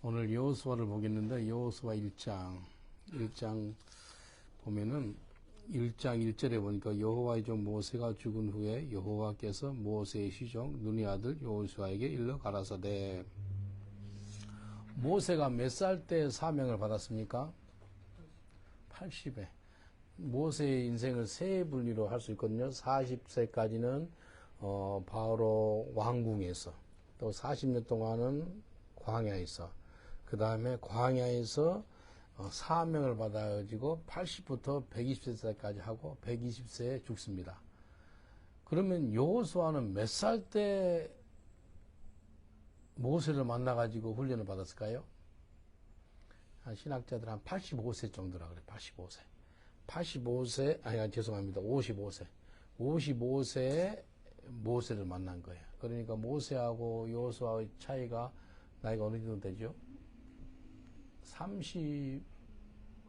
오늘 여호수아를 보겠는데 여호수아 1장 보면은 1장 1절에 보니까 여호와의 종 모세가 죽은 후에 여호와께서 모세의 시종 눈의 아들 여호수아에게 일러 가라사대. 모세가 몇 살 때 사명을 받았습니까? 80에. 모세의 인생을 세 분위로 할 수 있거든요. 40세까지는 바로 왕궁에서, 또 40년 동안은 광야에서, 그 다음에 광야에서 사명을 받아가지고 80부터 120세까지 하고 120세에 죽습니다. 그러면 여호수아는 몇 살 때 모세를 만나가지고 훈련을 받았을까요? 신학자들 한 85세 정도라 그래. 85세. 55세, 죄송합니다. 55세. 55세에 모세를 만난 거예요. 그러니까 모세하고 여호수아의 차이가 나이가 어느 정도 되죠?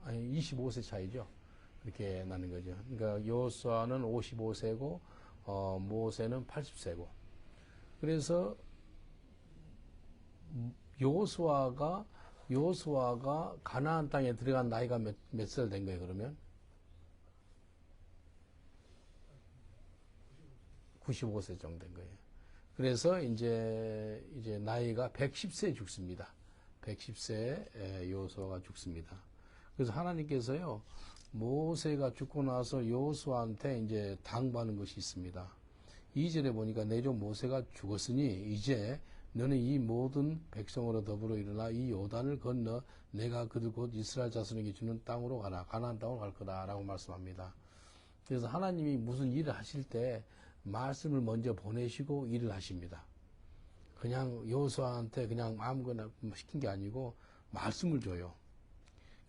25세 차이죠. 그렇게 나는 거죠. 그러니까 여호수아는 55세고 모세는 80세고. 그래서 여호수아가 가나안 땅에 들어간 나이가 몇 살 된 거예요, 그러면? 95세 정도 된 거예요. 그래서 이제 나이가 110세에 죽습니다. 110세에 여호수아가 죽습니다. 그래서 하나님께서요, 모세가 죽고 나서 여호수아한테 이제 당부하는 것이 있습니다. 2절에 보니까 내 종 모세가 죽었으니 이제 너는 이 모든 백성으로 더불어 일어나 이 요단을 건너 내가 그들 곧 이스라엘 자손에게 주는 땅으로 가라. 가나안 땅으로 갈 거다 라고 말씀합니다. 그래서 하나님이 무슨 일을 하실 때 말씀을 먼저 보내시고 일을 하십니다. 그냥 여호수아한테 그냥 아무거나 시킨 게 아니고 말씀을 줘요.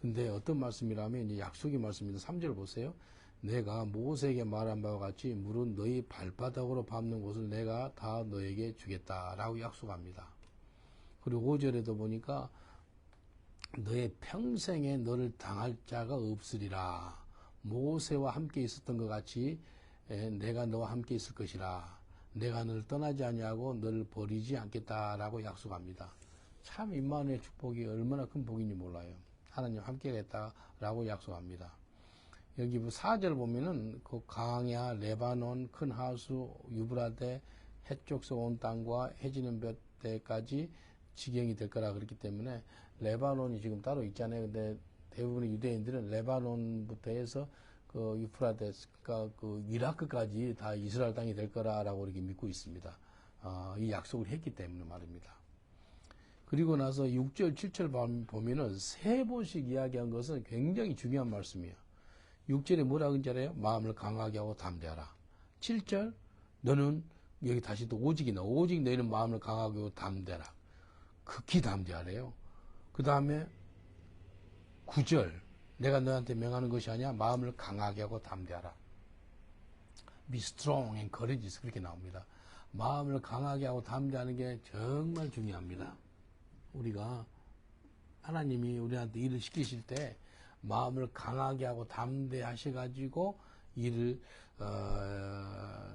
근데 어떤 말씀이라면 이제 약속의 말씀입니다. 3절 보세요. 내가 모세에게 말한 바와 같이 물은 너희 발바닥으로 밟는 곳을 내가 다 너에게 주겠다라고 약속합니다. 그리고 5절에도 보니까 너의 평생에 너를 당할 자가 없으리라. 모세와 함께 있었던 것 같이 내가 너와 함께 있을 것이라. 내가 너를 떠나지 아니하고 너를 버리지 않겠다라고 약속합니다. 참 임마누엘의 축복이 얼마나 큰 복인지 몰라요. 하나님 함께 하겠다라고 약속합니다. 여기 4절 보면은 그 광야, 레바논, 큰 하수, 유브라데, 해쪽서 온 땅과 해지는 볕에까지 지경이 될 거라 그렇기 때문에 레바논이 지금 따로 있잖아요. 근데 대부분의 유대인들은 레바논부터 해서 그 유프라데스가 그 이라크까지 다 이스라엘 땅이 될 거라라고 이렇게 믿고 있습니다. 이 약속을 했기 때문에 말입니다. 그리고 나서 6절, 7절 보면은 세 번씩 이야기한 것은 굉장히 중요한 말씀이에요. 6절에 뭐라고 했잖아요? 마음을 강하게 하고 담대하라. 7절, 너는 여기 다시 또 오직 너희는 마음을 강하게 하고 담대하라. 극히 담대하래요. 그 다음에 9절, 내가 너한테 명하는 것이 아니야. 마음을 강하게 하고 담대하라. Be strong and courageous. 그렇게 나옵니다. 마음을 강하게 하고 담대하는 게 정말 중요합니다. 우리가 하나님이 우리한테 일을 시키실 때 마음을 강하게 하고 담대하셔가지고 일을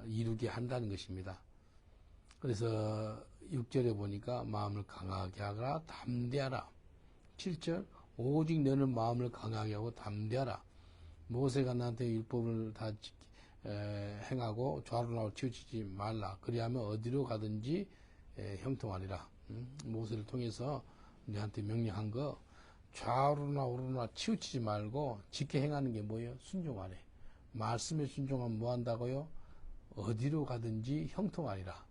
이루게 한다는 것입니다. 그래서 6절에 보니까 마음을 강하게 하라 담대하라. 7절 오직 너는 마음을 강하게 하고 담대하라. 모세가 나한테 율법을 다 행하고 좌로나로 치우치지 말라. 그리하면 어디로 가든지 형통하리라. 모세를 통해서 너한테 명령한 거 좌우로나 우로나 치우치지 말고 지켜 행하는 게 뭐예요? 순종하래. 말씀에 순종하면 뭐 한다고요? 어디로 가든지 형통하리라.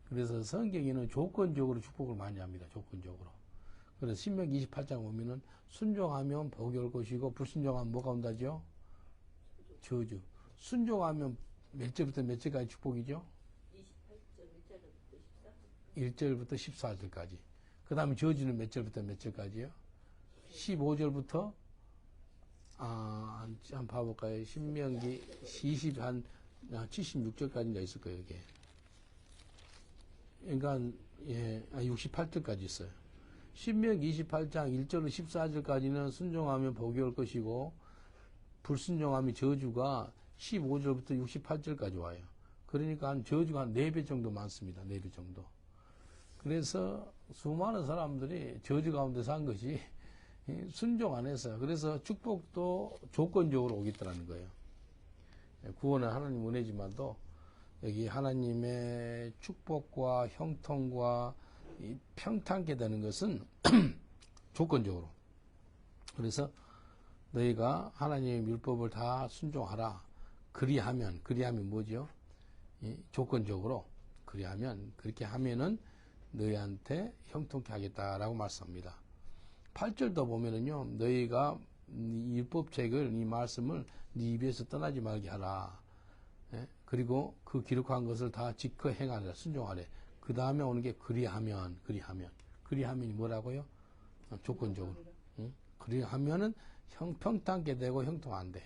그래서 성경에는 조건적으로 축복을 많이 합니다. 조건적으로. 그래서 신명기 28장 보면은 순종하면 복이 올 것이고 불순종하면 뭐가 온다죠? 저주. 순종하면 몇 절부터 몇 절까지 축복이죠? 1절부터 14절까지. 그 다음에 저주는 몇 절부터 몇 절까지요? 15절부터, 한번 봐볼까요? 신명기 76절까지인가 있을 거예요, 이게. 그러니까, 68절까지 있어요. 신명기 28장 1절로 14절까지는 순종하면 복이 올 것이고, 불순종하면 저주가 15절부터 68절까지 와요. 그러니까 저주가 한 4배 정도 많습니다. 4배 정도. 그래서 수많은 사람들이 저주 가운데 산 것이 순종 안 했어요. 그래서 축복도 조건적으로 오겠다는 거예요. 구원은 하나님 은혜지만도 여기 하나님의 축복과 형통과 평탄케 되는 것은 조건적으로. 그래서 너희가 하나님의 율법을 다 순종하라. 그리하면 뭐죠? 조건적으로 그리하면, 그렇게 하면은 너희한테 형통케 하겠다라고 말씀합니다. 8절도 보면은요, 너희가 이 율법책을, 이 말씀을 네 입에서 떠나지 말게 하라. 그리고 그 기록한 것을 다 지켜 행하라. 순종하래. 그 다음에 오는 게 그리하면이 뭐라고요? 조건적으로. 그리하면은 평탄케 되고 형통한대.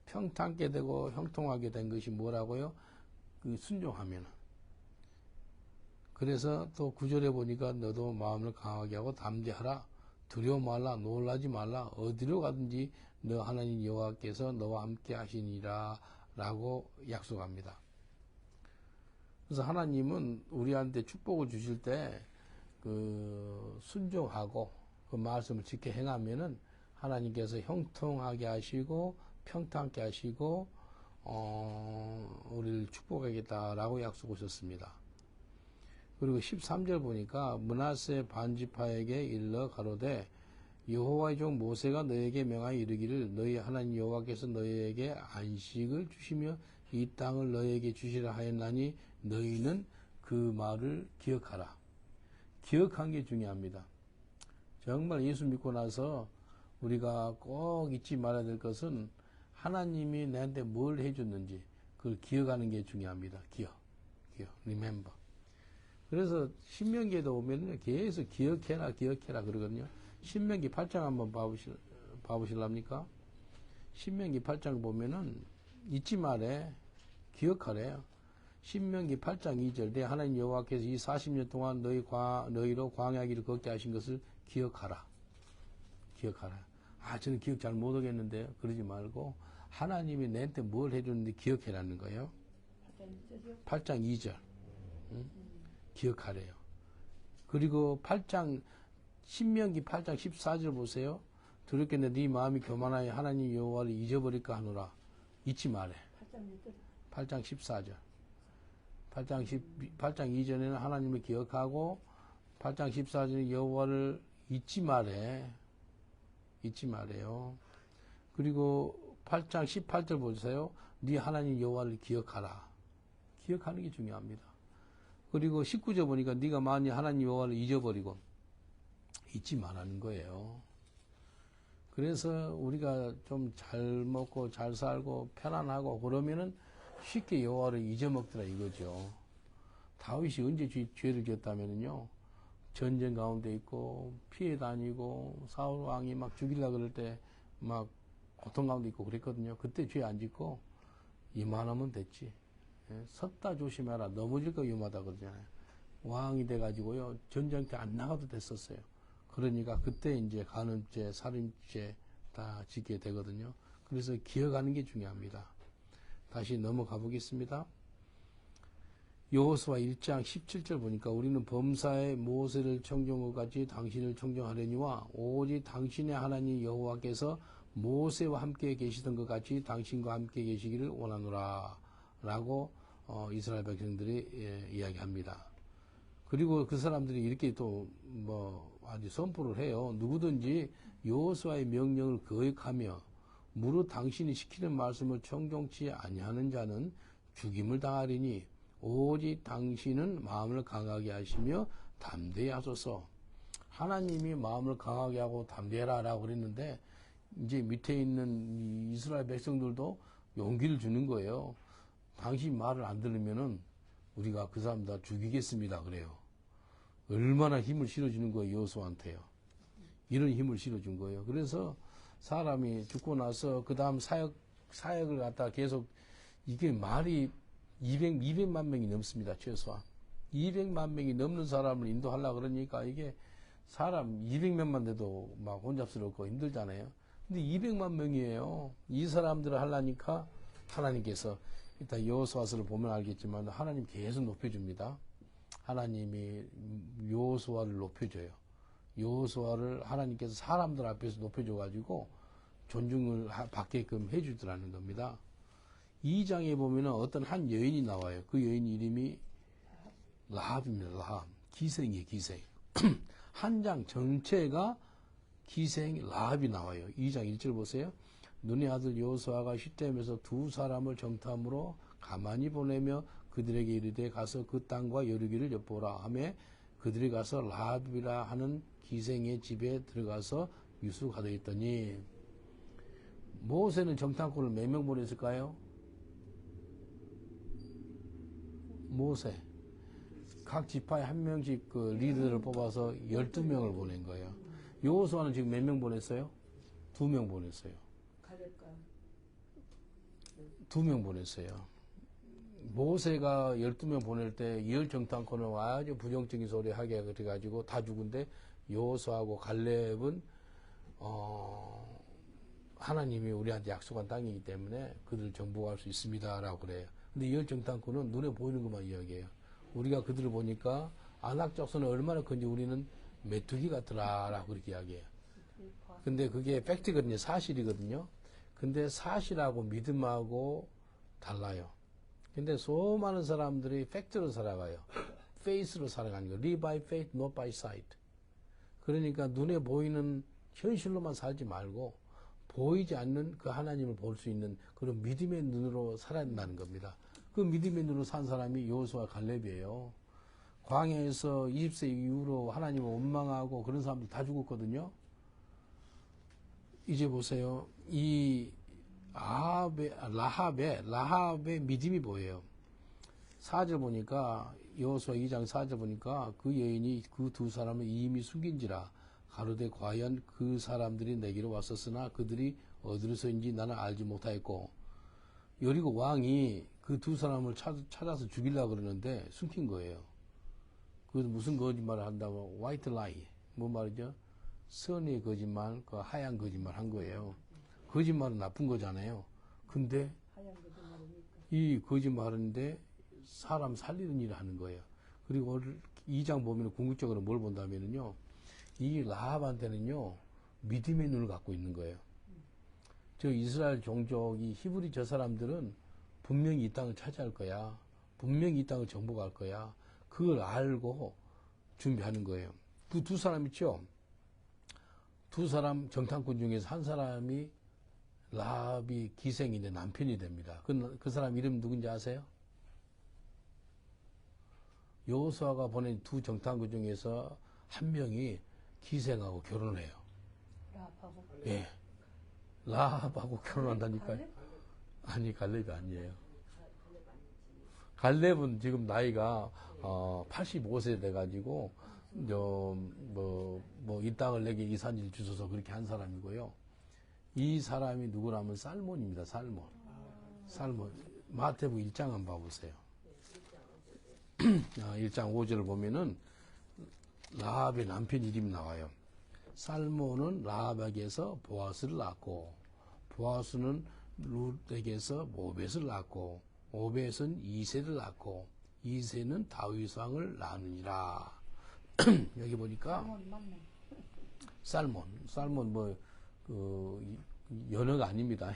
평탄케 되고 형통하게 된 것이 뭐라고요? 그 순종하면은. 그래서 또 9절에 보니까 너도 마음을 강하게 하고 담대하라. 두려워 말라. 놀라지 말라. 어디로 가든지 너 하나님 여호와께서 너와 함께 하시니라 라고 약속합니다. 그래서 하나님은 우리한테 축복을 주실 때 그 순종하고 그 말씀을 지켜 행하면은 하나님께서 형통하게 하시고 평탄케 하시고 우리를 축복하겠다라고 약속하셨습니다. 그리고 13절 보니까 므낫세 반지파에게 일러 가로되 여호와의 종 모세가 너에게 명하여 이르기를 너희 하나님 여호와께서 너희에게 안식을 주시며 이 땅을 너희에게 주시라 하였나니 너희는 그 말을 기억하라. 기억한 게 중요합니다. 정말 예수 믿고 나서 우리가 꼭 잊지 말아야 될 것은 하나님이 나한테 뭘 해줬는지 그걸 기억하는 게 중요합니다. 기억, remember. 그래서 신명기에도 오면은 계속 기억해라 그러거든요. 신명기 8장 한번 봐보실랍니까? 신명기 8장 보면은 잊지 말래, 기억하래요. 신명기 8장 2절 내 하나님 여호와께서 이 40년 동안 너희로 광야길을 걷게 하신 것을 기억하라. 저는 기억 잘 못하겠는데요. 그러지 말고 하나님이 내한테 뭘 해줬는지 기억해라는 거예요. 8장 2절 기억하래요. 그리고 신명기 8장 14절 보세요. 두렵겠네 네 마음이 교만하여 하나님 여호와를 잊어버릴까 하노라. 잊지 말해. 8장 14절 8장 이전에는 하나님을 기억하고 8장 14절에 여호와를 잊지 말해요. 그리고 8장 18절 보세요. 네 하나님 여호와를 기억하라. 기억하는 게 중요합니다. 그리고 19절 보니까 네가 만일 하나님 여호와를 잊어버리고 잊지 말라는 거예요. 그래서 우리가 좀 잘 먹고 잘 살고 편안하고 그러면은 쉽게 여호와를 잊어먹더라 이거죠. 다윗이 언제 죄를 지었다면은요, 전쟁 가운데 있고 피해 다니고 사울 왕이 막 죽이려고 그럴 때 막 고통 가운데 있고 그랬거든요. 그때 죄 안 짓고 이만하면 됐지. 섰다 조심해라. 넘어질 거 위험하다 그러잖아요. 왕이 돼가지고요, 전쟁터 안 나가도 됐었어요. 그러니까 그때 이제 간음죄, 살인죄 다 짓게 되거든요. 그래서 기억하는 게 중요합니다. 다시 넘어가 보겠습니다. 여호수아 1장 17절 보니까 우리는 범사에 모세를 청정한 것 같이 당신을 청정하려니와 오직 당신의 하나님 여호와께서 모세와 함께 계시던 것 같이 당신과 함께 계시기를 원하노라 라고 이스라엘 백성들이 이야기합니다. 그리고 그 사람들이 이렇게 또 아주 선포를 해요. 누구든지 여호수아의 명령을 거역하며 무릇 당신이 시키는 말씀을 청종치 아니하는 자는 죽임을 당하리니 오직 당신은 마음을 강하게 하시며 담대히 하소서. 하나님이 마음을 강하게 하고 담대해라 라고 그랬는데 이제 밑에 있는 이스라엘 백성들도 용기를 주는 거예요. 당신 말을 안 들으면은 우리가 그 사람 다 죽이겠습니다 그래요. 얼마나 힘을 실어주는 거예요. 여호수아한테요. 이런 힘을 실어준 거예요. 그래서 사람이 죽고 나서 그 다음 사역을 갖다가 계속 이게 말이 200만 명이 넘습니다. 최소한 200만 명이 넘는 사람을 인도하려고 그러니까 이게 사람 200명만 돼도 막 혼잡스럽고 힘들잖아요. 근데 200만 명이에요. 이 사람들을 하려니까 하나님께서 일단 여호수아서를 보면 알겠지만 하나님 계속 높여줍니다. 하나님이 여호수아를 높여줘요. 여호수아를 하나님께서 사람들 앞에서 높여줘가지고 존중을 받게끔 해주더라는 겁니다. 2장에 보면은 어떤 한 여인이 나와요. 그 여인 이름이 라합입니다. 라합. 기생이에요, 기생. 한 장 전체가 기생 라합이 나와요. 2장 1절 보세요. 눈의 아들 여호수아가 시템에서 두 사람을 정탐으로 가만히 보내며 그들에게 이르되 가서 그 땅과 여르기를 엿보라 하며 그들이 가서 라합이라 하는 기생의 집에 들어가서 유수가 되어 있더니 모세는 정탐꾼을 몇 명 보냈을까요? 모세. 각 지파에 한 명씩 그 리더를 뽑아서 12명을 보낸 거예요. 여호수아는 지금 몇 명 보냈어요? 2명 보냈어요. 2명 보냈어요. 모세가 12명 보낼 때 열 정탐꾼은 아주 부정적인 소리 하게 그래가지고 다 죽은데 여호수아하고 갈렙은 하나님이 우리한테 약속한 땅이기 때문에 그들을 정복할 수 있습니다라고 그래요. 근데 열 정탐꾼은 눈에 보이는 것만 이야기해요. 우리가 그들을 보니까 아낙 족속은 얼마나 큰지 우리는 메뚜기 같더라라고 그렇게 이야기해요. 근데 그게 팩트거든요. 사실이거든요. 근데 사실하고 믿음하고 달라요. 근데 수많은 사람들이 팩트로 살아가요. 페이스로 살아가는 거예요. Live by faith, not by sight. 그러니까 눈에 보이는 현실로만 살지 말고 보이지 않는 그 하나님을 볼 수 있는 그런 믿음의 눈으로 살아야 된다는 겁니다. 그 믿음의 눈으로 산 사람이 여호수아 갈렙이에요. 광야에서 20세 이후로 하나님을 원망하고 그런 사람들 다 죽었거든요. 이제 보세요. 이 라합의 믿음이 보여요. 4절 보니까 여호수아 2장 4절 보니까 그 여인이 그 두 사람을 이미 숨긴지라 가로되 과연 그 사람들이 내게로 왔었으나 그들이 어디로서인지 나는 알지 못하였고 여리고 왕이 그 두 사람을 찾아서 죽이려고 그러는데 숨긴 거예요. 그 무슨 거짓말을 한다고 화이트 라이 뭐 말이죠? 선의 거짓말, 그 하얀 거짓말 한 거예요. 거짓말은 나쁜 거잖아요. 근데 이 거짓말인데 사람 살리는 일을 하는 거예요. 그리고 2장 보면 궁극적으로 뭘 본다면요. 이 라합한테는요. 믿음의 눈을 갖고 있는 거예요. 저 이스라엘 종족이 히브리 저 사람들은 분명히 이 땅을 차지할 거야. 분명히 이 땅을 정복할 거야. 그걸 알고 준비하는 거예요. 그 두 사람 있죠? 두 사람 정탐꾼 중에서 한 사람이 라합이 기생인데 남편이 됩니다. 그 사람 이름 누군지 아세요? 여호수아가 보낸 두 정탐꾼 중에서 한 명이 기생하고 결혼을 해요. 라합하고? 예. 라합하고 결혼한다니까요. 아니, 갈렙이 아니에요. 갈렙은 지금 나이가 85세 돼가지고 이 땅을 내게 이 산지를 주소서 그렇게 한 사람이고요. 이 사람이 누구라면 살몬입니다. 살몬. 마태복음 1장 한번 봐보세요. 1장 5절을 보면은 라합의 남편 이름이 나와요. 살몬은 라합에게서 보아스를 낳고 보아스는 룻에게서 모벳을 낳고 모벳은 이새를 낳고 이새는 다윗 왕을 낳으니라. 여기 보니까 살몬 연어가 아닙니다.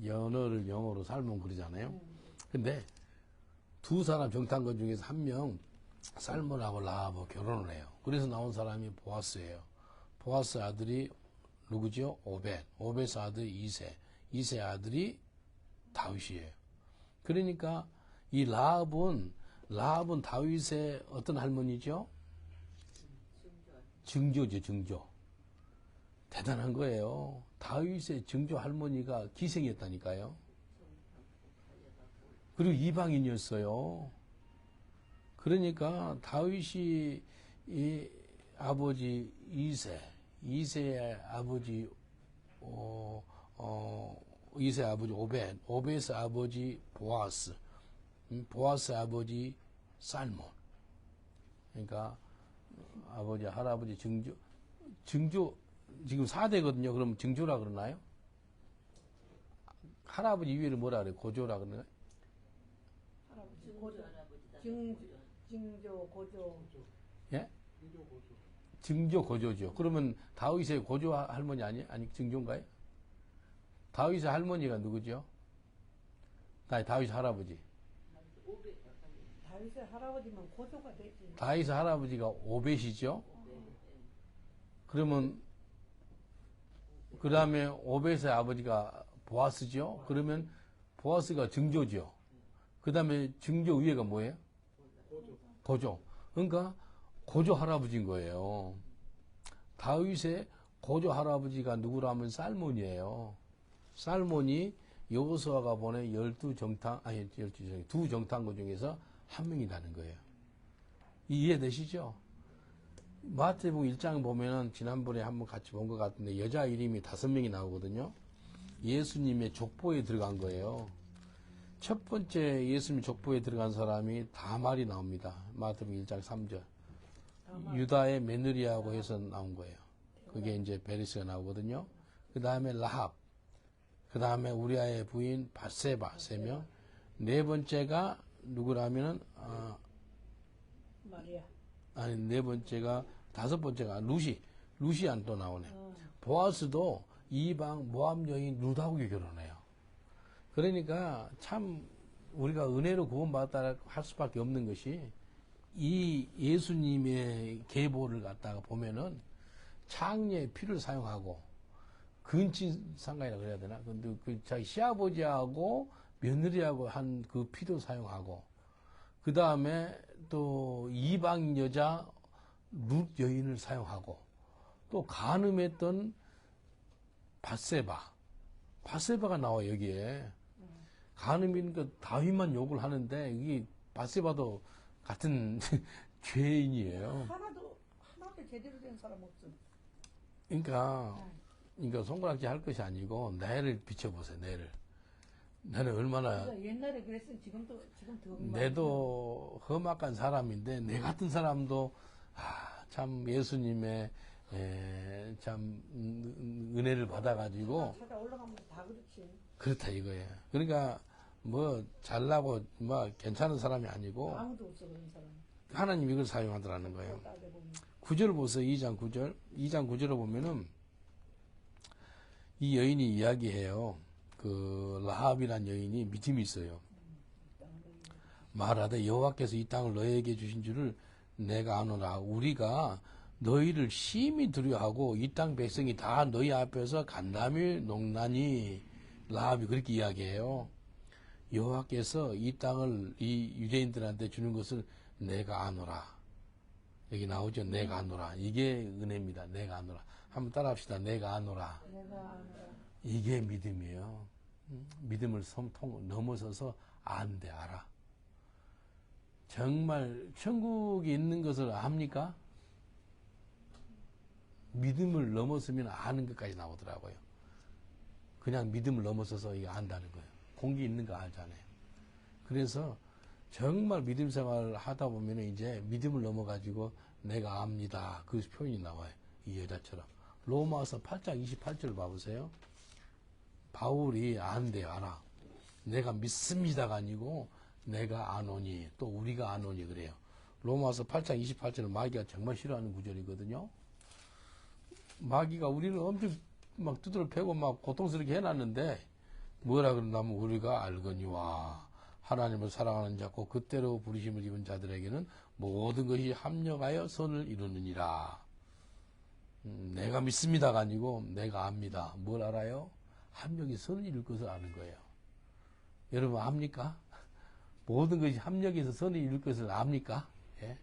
연어를 영어로 살몬 그러잖아요. 근데 두 사람 정탐꾼 중에서 한 명 살몬하고 라합하고 결혼을 해요. 그래서 나온 사람이 보아스예요. 보아스 아들이 누구죠? 오벳 아들 이새 아들이 다윗이에요. 그러니까 이 라합은 다윗의 어떤 할머니죠? 증조죠, 증조. 대단한 거예요. 다윗의 증조 할머니가 기생이었다니까요. 그리고 이방인이었어요. 그러니까 다윗이 이 아버지 이새의 아버지 이새 아버지 오벳의 아버지 보아스, 보아스의 아버지 살몬. 그러니까 아버지, 할아버지 증조 지금 4대거든요. 그럼 증조라 그러나요? 할아버지 위에를 뭐라 그래요? 고조라 그러나요? 할아버지 증조 고조 할아버지다. 증조 고조 예? 증조 고조죠. 그러면 다윗의 고조 할머니 아니 증조인가요? 다윗의 할머니가 누구죠? 다윗의 할아버지. 다윗의 할아버지면 고조가 되지. 다윗의 할아버지가 오벳이죠. 그러면 그 다음에 오벳의 아버지가 보아스죠. 그러면 보아스가 증조죠. 그 다음에 증조 위에가 뭐예요? 고조. 그러니까 고조 할아버지인 거예요. 다윗의 고조 할아버지가 누구라면 살몬이에요. 살몬이 여호수아가 보낸 12 정탐구 중에서 한 명이라는 거예요. 이해되시죠? 마태복음 1장 보면은 지난번에 한번 같이 본 것 같은데 여자 이름이 5명이 나오거든요. 예수님의 족보에 들어간 거예요. 첫 번째 예수님 족보에 들어간 사람이 다말이 나옵니다. 마태복음 1장 3절. 유다의 메누리아고 해서 나온 거예요. 그게 이제 베리스가 나오거든요. 그 다음에 라합. 그 다음에 우리아의 부인 바세바 3명. 네 번째가 누구라면은 마리아. 아니 네 번째가 5번째가 루시안 또 나오네. 보아스도 이방 모압 여인 룻하고 결혼해요. 그러니까 참 우리가 은혜로 구원받았다 할 수밖에 없는 것이 이 예수님의 계보를 갖다가 보면은 창녀의 피를 사용하고 근친상간이라고 그래야 되나? 근데 그 자기 시아버지하고 며느리하고 한 그 피도 사용하고 그 다음에 또 이방인 여자 룻 여인을 사용하고 또 간음했던 바세바가 나와 여기에 간음이니까 다윗만 욕을 하는데 이게 바세바도 같은 죄인이에요. 하나도 제대로 된 사람 없어. 그러니까 손가락질 할 것이 아니고 내를 비춰보세요. 내는 얼마나 그러니까 옛날에 그랬으면 지금 더 내도 험악한 사람인데 내 같은 사람도 참 예수님의 참 은혜를 받아가지고 찾아 올라가면 다 그렇지. 그렇다 이거예요. 그러니까 뭐 잘나고 뭐 괜찮은 사람이 아니고 아무도 없어 그런 사람. 하나님 이걸 사용하더라는 거예요. 따져보면. 9절 보세요. 2장 9절. 2장 9절을 보면은 이 여인이 이야기해요. 그 라합이란 여인이 믿음이 있어요. 말하되 여호와께서 이 땅을 너희에게 주신 줄을 내가 아노라. 우리가 너희를 심히 두려워하고 이 땅 백성이 다 너희 앞에서 간담이 농나니. 라합이 그렇게 이야기해요. 여호와께서 이 땅을 이 유대인들한테 주는 것을 내가 아노라. 여기 나오죠. 내가 아노라. 이게 은혜입니다. 내가 아노라. 한번 따라합시다. 내가 아노라. 이게 믿음이에요. 믿음을 넘어서서 안돼 알아. 정말 천국이 있는 것을 압니까? 믿음을 넘어서면 아는 것까지 나오더라고요. 그냥 믿음을 넘어서서 이거 안다는 거예요. 공기 있는 거 알잖아요. 그래서 정말 믿음 생활을 하다 보면 이제 믿음을 넘어가지고 내가 압니다. 그 표현이 나와요. 이 여자처럼. 로마서 8장 28절 봐보세요. 바울이 안돼 알아. 내가 믿습니다가 아니고 내가 아노니 또 우리가 아노니 그래요. 로마서 8장 28절은 마귀가 정말 싫어하는 구절이거든요. 마귀가 우리를 엄청 막 두드러 패고 막 고통스럽게 해놨는데 뭐라 그런다면 우리가 알거니와 하나님을 사랑하는 자고 그때로 부르심을 입은 자들에게는 모든 것이 합력하여 선을 이루느니라. 내가 믿습니다가 아니고 내가 압니다. 뭘 알아요? 합력이 선을 이룰 것을 아는 거예요. 여러분 압니까? 모든 것이 합력해서 선을 이룰 것을 압니까? 예?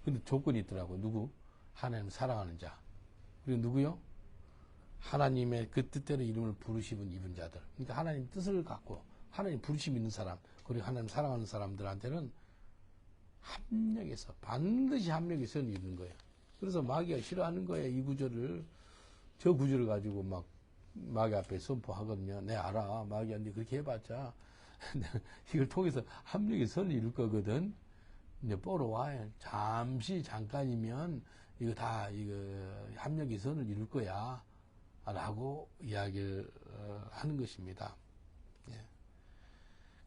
근데 조건이 있더라고요. 누구? 하나님 사랑하는 자. 그리고 누구요? 하나님의 그 뜻대로 이름을 부르심은 입은 자들. 그러니까 하나님 뜻을 갖고 하나님 부르심 있는 사람 그리고 하나님 사랑하는 사람들한테는 합력해서 반드시 합력해서 선을 이루는 거예요. 그래서 마귀가 싫어하는 거예요. 이 구절을. 저 구절을 가지고 막 마귀 앞에 선포하거든요. 내 알아. 마귀한테 그렇게 해봤자 이걸 통해서 합력의 선을 이룰 거거든. 이제 뽀로 와요. 잠깐이면 이거 다 합력의 선을 이룰 거야. 라고 이야기를 하는 것입니다. 예.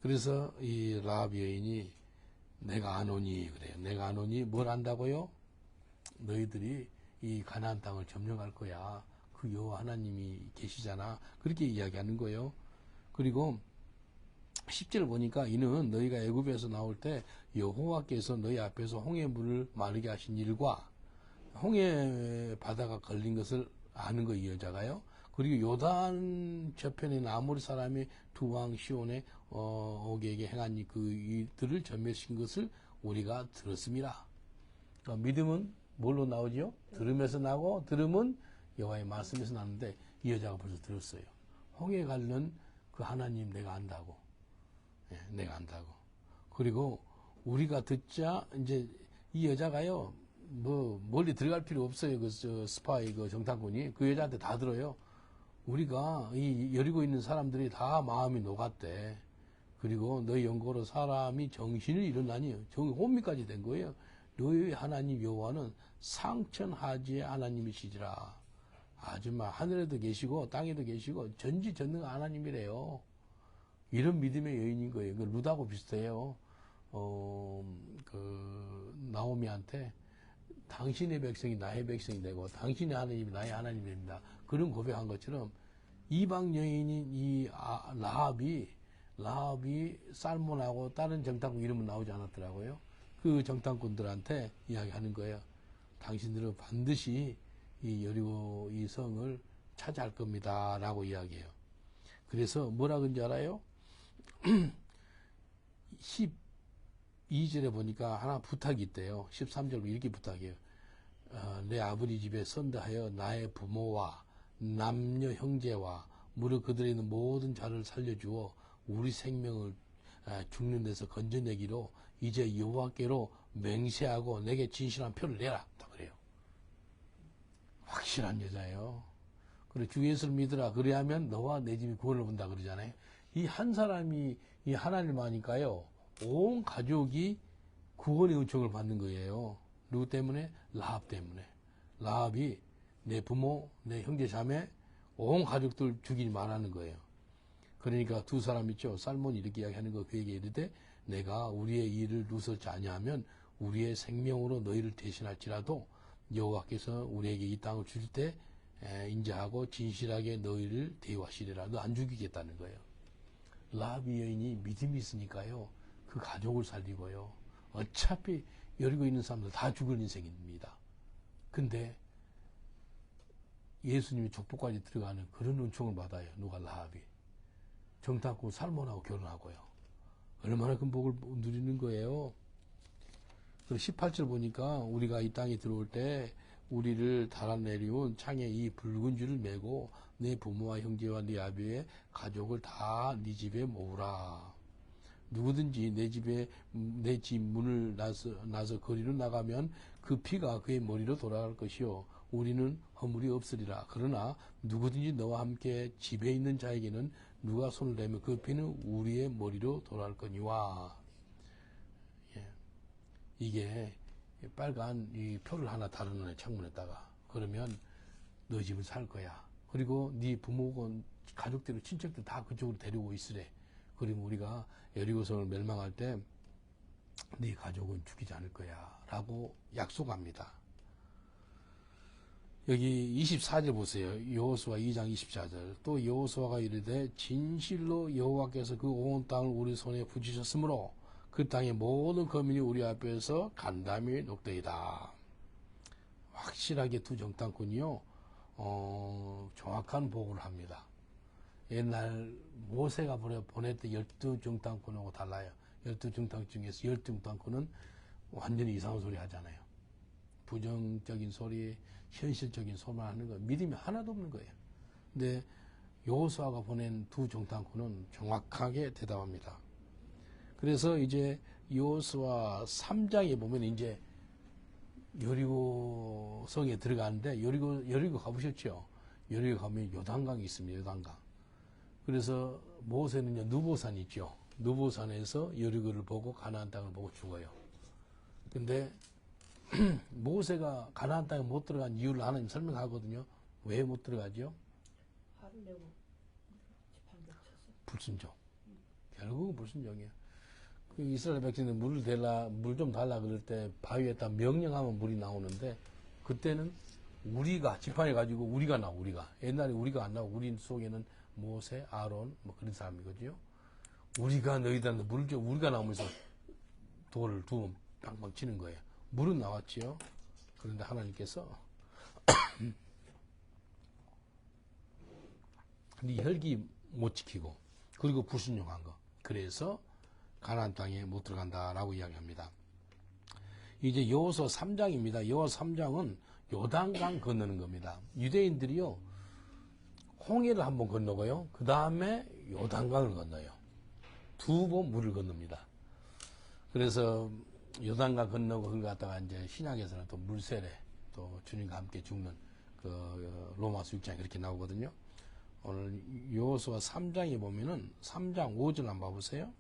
그래서 이 라합 여인이 내가 안 오니 그래요. 내가 안 오니 뭘 안다고요? 너희들이 이 가나안 땅을 점령할 거야. 그 여호와 하나님이 계시잖아. 그렇게 이야기하는 거예요. 그리고 10절 보니까 이는 너희가 애굽에서 나올 때 여호와께서 너희 앞에서 홍해 물을 마르게 하신 일과 홍해 바다가 걸린 것을 아는 거 이 여자가요. 그리고 요단 저편에 있는 아모리 사람이 두 왕 시온의 오게에게 행한 그 이들을 전멸시킨 것을 우리가 들었습니다. 그러니까 믿음은 뭘로 나오지요? 들음에서 나고 들음은 여호와의 말씀에서 나는데 이 여자가 벌써 들었어요. 홍해 가는 그 하나님 내가 안다고. 예, 내가 안다고. 그리고 우리가 듣자 이제 이 여자가요. 뭐 멀리 들어갈 필요 없어요. 그 스파이 그 정탐꾼이 그 여자한테 다 들어요. 우리가 이 여리고 있는 사람들이 다 마음이 녹았대. 그리고 너희 연고로 사람이 정신을 잃었나니 혼미까지 된 거예요. 너희 하나님 여호와는 상천하지의 하나님이시지라. 아주 막 하늘에도 계시고 땅에도 계시고 전지전능한 하나님이래요. 이런 믿음의 여인인 거예요. 그 룻하고 비슷해요. 그 나오미한테 당신의 백성이 나의 백성이 되고 당신의 하나님이 나의 하나님이 됩니다. 그런 고백한 것처럼 이방 여인인 이 라합이 살몬하고 다른 정탐꾼 이름은 나오지 않았더라고요. 그 정탐꾼들한테 이야기하는 거예요. 당신들은 반드시 이 여리고 이 성을 차지할 겁니다. 라고 이야기해요. 그래서 뭐라 그런지 알아요? 12절에 보니까 하나 부탁이 있대요. 13절로 이렇게 부탁해요. 내 아버지 집에 선다하여 나의 부모와 남녀 형제와 무릇 그들에 있는 모든 자를 살려주어 우리 생명을 죽는 데서 건져내기로 이제 여호와께로 맹세하고 내게 진실한 표를 내라. 다 그래요. 확실한 여자예요. 그래 주 예수를 믿으라. 그래야면 너와 내 집이 구원을 본다 그러잖아요. 이 한 사람이 이 하나님 아니까요. 온 가족이 구원의 은총을 받는 거예요. 누구 때문에? 라합 때문에. 라합이 내 부모, 내 형제 자매, 온 가족들 죽이지 말라는 거예요. 그러니까 두 사람 있죠. 살몬이 이렇게 이야기하는 거 그에게 이르되 내가 우리의 일을 누설지 아니하면 우리의 생명으로 너희를 대신할지라도 여호와께서 우리에게 이 땅을 주실 때 인자하고 진실하게 너희를 대우하시리라. 너 안 죽이겠다는 거예요. 라합이 여인이 믿음이 있으니까요. 그 가족을 살리고요. 어차피 여리고 있는 사람들 다 죽을 인생입니다. 근데 예수님이 족보까지 들어가는 그런 은총을 받아요. 누가? 라합이. 정탐꾼 살몬하고 결혼하고요. 얼마나 큰 복을 누리는 거예요. 그리고 18절 보니까 우리가 이 땅에 들어올 때 우리를 달아내리운 창에 이 붉은 줄을 메고 내 부모와 형제와 네 아비의 가족을 다 네 집에 모으라. 누구든지 내 집 문을 나서 거리로 나가면 그 피가 그의 머리로 돌아갈 것이요 우리는 허물이 없으리라. 그러나 누구든지 너와 함께 집에 있는 자에게는 누가 손을 대면 그 피는 우리의 머리로 돌아갈 거니와. 예. 이게 빨간 이 표를 하나 달아놓은 창문에다가 그러면 너 집은 살 거야. 그리고 네 부모고 가족들 친척들 다 그쪽으로 데리고 있으래. 그러면 우리가 여리고성을 멸망할 때 네 가족은 죽이지 않을 거야 라고 약속합니다. 여기 24절 보세요. 여호수아 2장 24절. 또 여호수아가 이르되 진실로 여호와께서 그 온 땅을 우리 손에 붙이셨으므로 그 땅의 모든 거민이 우리 앞에서 간담이 녹되이다. 확실하게 두 정탐꾼이요 정확한 보고를 합니다. 옛날 모세가 보냈던 12정탐꾼하고 달라요. 12정탐꾼 중에서 10정탐꾼은 완전히 이상한 소리 하잖아요. 부정적인 소리, 현실적인 소리만 하는 거, 믿음이 하나도 없는 거예요. 근데 여호수아가 보낸 두 정탐꾼은 정확하게 대답합니다. 그래서 이제 여호수아 3장에 보면 이제 여리고 성에 들어가는데 여리고 가보셨죠? 여리고 가면 요단강이 있습니다. 요단강. 그래서 모세는요 누보산 있죠. 누보산에서 여리고를 보고 가나안 땅을 보고 죽어요. 근데 모세가 가나안 땅에 못 들어간 이유를 하나님 설명하거든요. 왜 못 들어가죠? 화를 내고 재판을 쳐서. 불순종. 결국은 불순종이에요. 그 이스라엘 백성들 물 좀 달라 그럴 때 바위에다 명령하면 물이 나오는데 그때는 우리가 지팡이 가지고 우리가 나와 우리가 옛날에 우리가 안 나오고 우리 속에는 모세, 아론 뭐 그런 사람이거든요. 우리가 너희들한테 물을 줘 우리가 나오면서 돌을 두 번 빵빵 치는 거예요. 물은 나왔지요. 그런데 하나님께서 네 혈기 못 지키고 그리고 불순종한 거. 그래서 가나안 땅에 못 들어간다라고 이야기합니다. 이제 여호수아 3장입니다. 여호수아 3장은 요단강 건너는 겁니다. 유대인들이요 홍해를 한번 건너고요. 그 다음에 요단강을 건너요. 두 번 물을 건넙니다. 그래서 요단강 건너고 그걸 갖다가 이제 신약에서는 또 물세례 또 주님과 함께 죽는 그 로마서 6장에 그렇게 나오거든요. 오늘 여호수아 3장에 보면은 3장 5절 한번 봐보세요.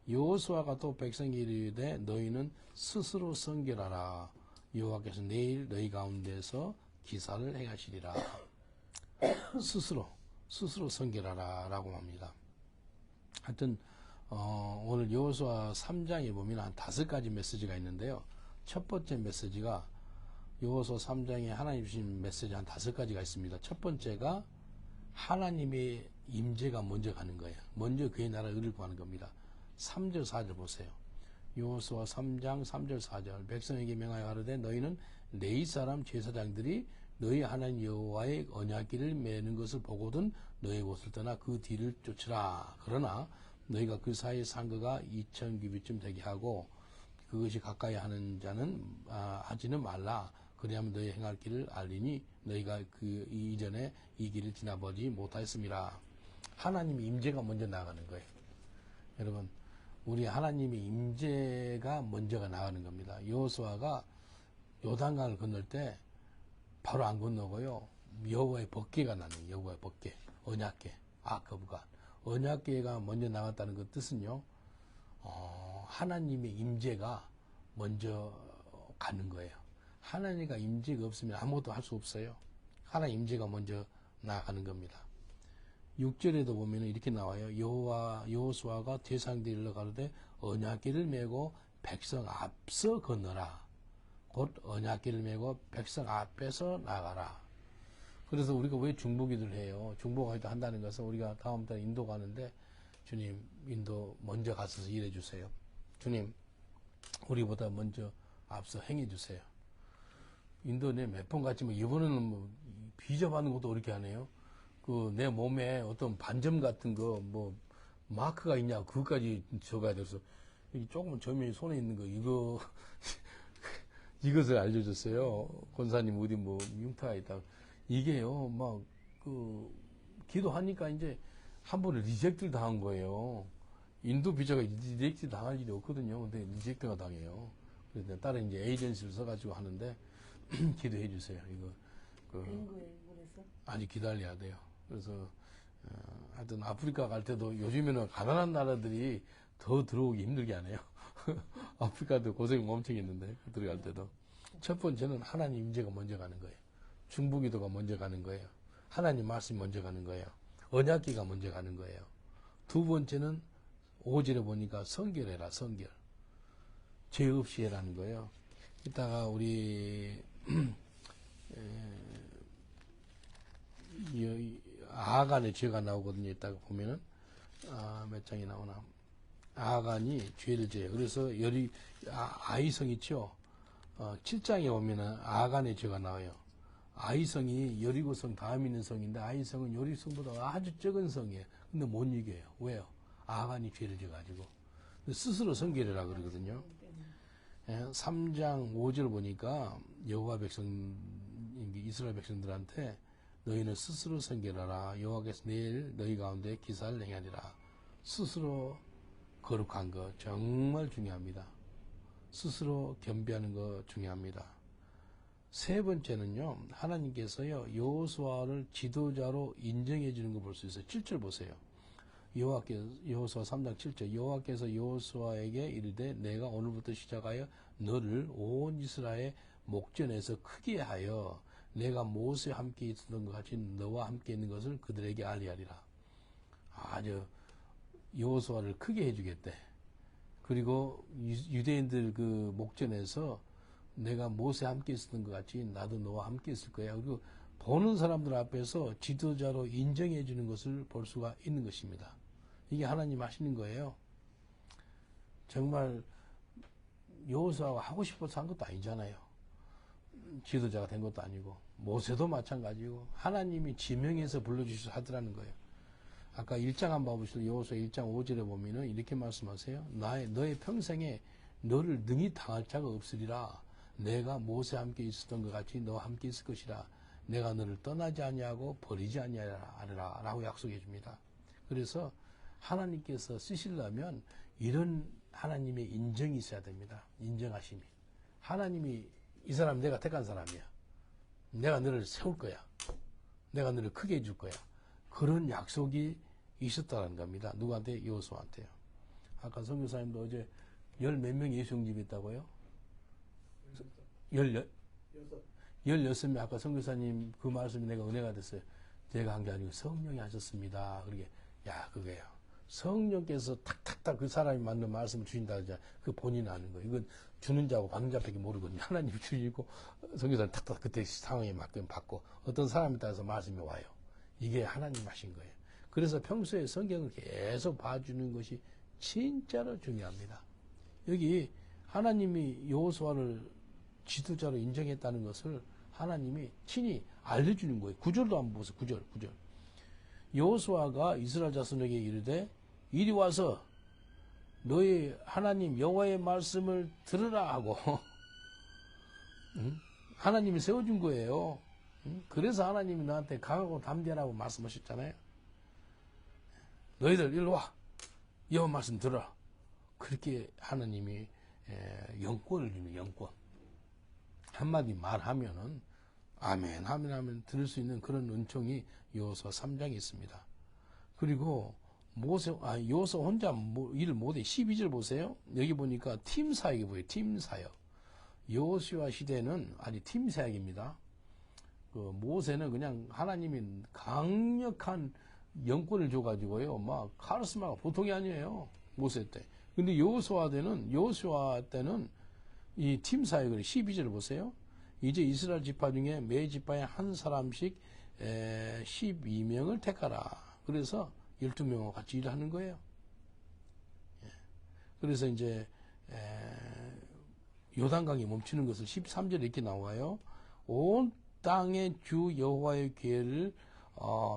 여호수아가 또 백성에게 이르되 너희는 스스로 성결하라. 여호와께서 내일 너희 가운데서 기사를 행하시리라. 스스로 성결하라 라고 합니다. 하여튼 오늘 여호수아 3장에 보면 한 5가지 메시지가 있는데요. 첫 번째 메시지가 여호수아 3장에 하나님 주신 메시지 한 5가지가 있습니다. 첫 번째가 하나님의 임재가 먼저 가는 거예요. 먼저 그의 나라 의를 구하는 겁니다. 3절 4절 보세요. 여호수아 3장 3절 4절 백성에게 명하여 가로되 너희는 레위 사람 제사장들이 너희 하나님 여호와의 언약궤를 매는 것을 보고든 너희 곳을 떠나 그 뒤를 쫓으라. 그러나 너희가 그 사이에 상거가 2000규빗쯤 되게 하고 그것이 가까이 하는 자는 하지는 말라. 그리하면 너희 행할 길을 알리니 너희가 그 이전에 이 길을 지나보지 못하였습니다. 하나님의 임재가 먼저 나가는 거예요. 여러분 우리 하나님의 임재가 먼저가 나가는 겁니다. 여호수아가 요단강을 건널 때 바로 안 건너고요. 여호와의 법궤가 나는 여호와의 법궤, 언약궤, 아크브간 언약궤가 먼저 나갔다는 그 뜻은요. 하나님의 임재가 먼저 가는 거예요. 하나님과 임재가 없으면 아무것도 할 수 없어요. 하나님 임재가 먼저 나가는 겁니다. 6절에도 보면 이렇게 나와요. 여호수아가 제사장들을 일러 가로되 언약궤를 메고 백성 앞서 건너라. 곧 언약궤를 메고 백성 앞에서 나가라. 그래서 우리가 왜 중보기도를 해요? 중보기도 한다는 것은 우리가 다음 달 인도 가는데 주님 인도 먼저 가셔서 일해 주세요. 주님 우리보다 먼저 앞서 행해 주세요. 인도에 몇 번 갔지만 이번에는 뭐 비자 받는 것도 어렵게 하네요. 그 내 몸에 어떤 반점 같은 거 뭐 마크가 있냐 그것까지 적어야 돼서 조금 점이 손에 있는 거 이거 이것을 알려줬어요. 권사님 어디 뭐 흉터가 있다. 이게요 막 그 기도하니까 이제 한 번에 리젝트를 당한 거예요. 인도 비자가 리젝트 당할 일이 없거든요. 근데 리젝트가 당해요. 그래서 다른 이제 에이전시를 써가지고 하는데 기도해 주세요. 이거 된 거예요, 그래서? 아직 기다려야 돼요. 그래서 하여튼 아프리카 갈 때도 요즘에는 가난한 나라들이 더 들어오기 힘들게 하네요. 아프리카도 고생 엄청 했는데 들어갈 때도 첫 번째는 하나님 임재가 먼저 가는 거예요. 중보기도가 먼저 가는 거예요. 하나님 말씀이 먼저 가는 거예요. 언약궤가 먼저 가는 거예요. 두 번째는 5절에 보니까 성결해라. 성결. 죄 없이 해라는 거예요. 이따가 우리 아간의 죄가 나오거든요. 이따가 보면은 몇 장이 나오나. 아간이 죄를 져요. 그래서 아이성 있죠. 7장에 보면은 아간의 죄가 나와요. 아이성이 여리고성 다음 있는 성인데 아이성은 여리성보다 아주 적은 성이에요. 근데 못 이겨요. 왜요? 아간이 죄를 져가지고 스스로 성결이라 그러거든요. 3장 5절 보니까 여호와 백성 이스라엘 백성들한테 너희는 스스로 성결하라. 여호와께서 내일 너희 가운데 기사를 행하리라. 스스로 거룩한 거 정말 중요합니다. 스스로 겸비하는 거 중요합니다. 세 번째는요. 하나님께서요. 여호수아를 지도자로 인정해 주는 거 볼 수 있어요. 7절 보세요. 여호수아 3장 7절 여호와께서 여호수아에게 이르되 내가 오늘부터 시작하여 너를 온 이스라엘 목전에서 크게 하여 내가 모세와 함께 있었던 것 같이 너와 함께 있는 것을 그들에게 알리하리라. 아주 여호수아를 크게 해주겠대. 그리고 유대인들 그 목전에서 내가 모세 함께 있었던 것 같이 나도 너와 함께 있을 거야. 그리고 보는 사람들 앞에서 지도자로 인정해 주는 것을 볼 수가 있는 것입니다. 이게 하나님 하시는 거예요. 정말 여호수아가 하고 싶어서 한 것도 아니잖아요. 지도자가 된 것도 아니고 모세도 마찬가지고 하나님이 지명해서 불러주셔서 하더라는 거예요. 아까 1장 한번 봐보시죠. 여호수아 1장 5절에 보면은 이렇게 말씀하세요. 너의 평생에 너를 능히 당할 자가 없으리라. 내가 모세와 함께 있었던 것 같이 너와 함께 있을 것이라. 내가 너를 떠나지 아니하고 버리지 아니하리라 라고 약속해 줍니다. 그래서 하나님께서 쓰시려면 이런 하나님의 인정이 있어야 됩니다. 인정하심이. 하나님이 이 사람 내가 택한 사람이야. 내가 너를 세울 거야. 내가 너를 크게 해줄 거야. 그런 약속이 있었다는 겁니다. 누구한테? 여호수아한테요. 아까 선교사님도 어제 열 몇 명 예수 영접이 있다고요? 16명. 아까 선교사님 그 말씀이 내가 은혜가 됐어요. 제가 한 게 아니고 성령이 하셨습니다. 그러게, 야, 그게요. 성령께서 탁탁탁 그 사람이 맞는 말씀을 주신다 그러잖아. 그 본인은 아는 거예요. 이건 주는 자하고 받는 자밖에 모르거든요. 하나님 주시고 선교사님 탁탁 그때 상황에 맞게 받고 어떤 사람에 따라서 말씀이 와요. 이게 하나님 하신 거예요. 그래서 평소에 성경을 계속 봐주는 것이 진짜로 중요합니다. 여기 하나님이 여호수아를 지도자로 인정했다는 것을 하나님이 친히 알려주는 거예요. 9절도 한번 보세요. 9절. 여호수아가 이스라엘 자손에게 이르되 이리 와서 너희 하나님 여호와의 말씀을 들으라 하고 하나님이 세워준 거예요. 그래서 하나님이 너한테 강하고 담대하라고 말씀하셨잖아요. 너희들 일로 와. 여호와 말씀 들어라. 그렇게 하나님이 영권을 주는 영권. 한마디 말하면은 아멘 하면 들을 수 있는 그런 은총이 여호수아 3장에 있습니다. 그리고 여호수아 혼자 일을 못해. 12절 보세요. 여기 보니까 팀 사역이 보여요. 팀 사역. 여호수아 시대는 아니 팀 사역입니다. 그 모세는 그냥 하나님이 강력한 영권을 줘가지고요. 막 카리스마가 보통이 아니에요. 모세 때. 근데 여호수아 때는 이 팀 사역을 12절 보세요. 이제 이스라엘 지파 중에 매 지파에 한 사람씩 12명을 택하라. 그래서 12명과 같이 일하는 거예요. 그래서 이제 요단강이 멈추는 것을 13절에 이렇게 나와요. 온 땅의 주 여호와의 계를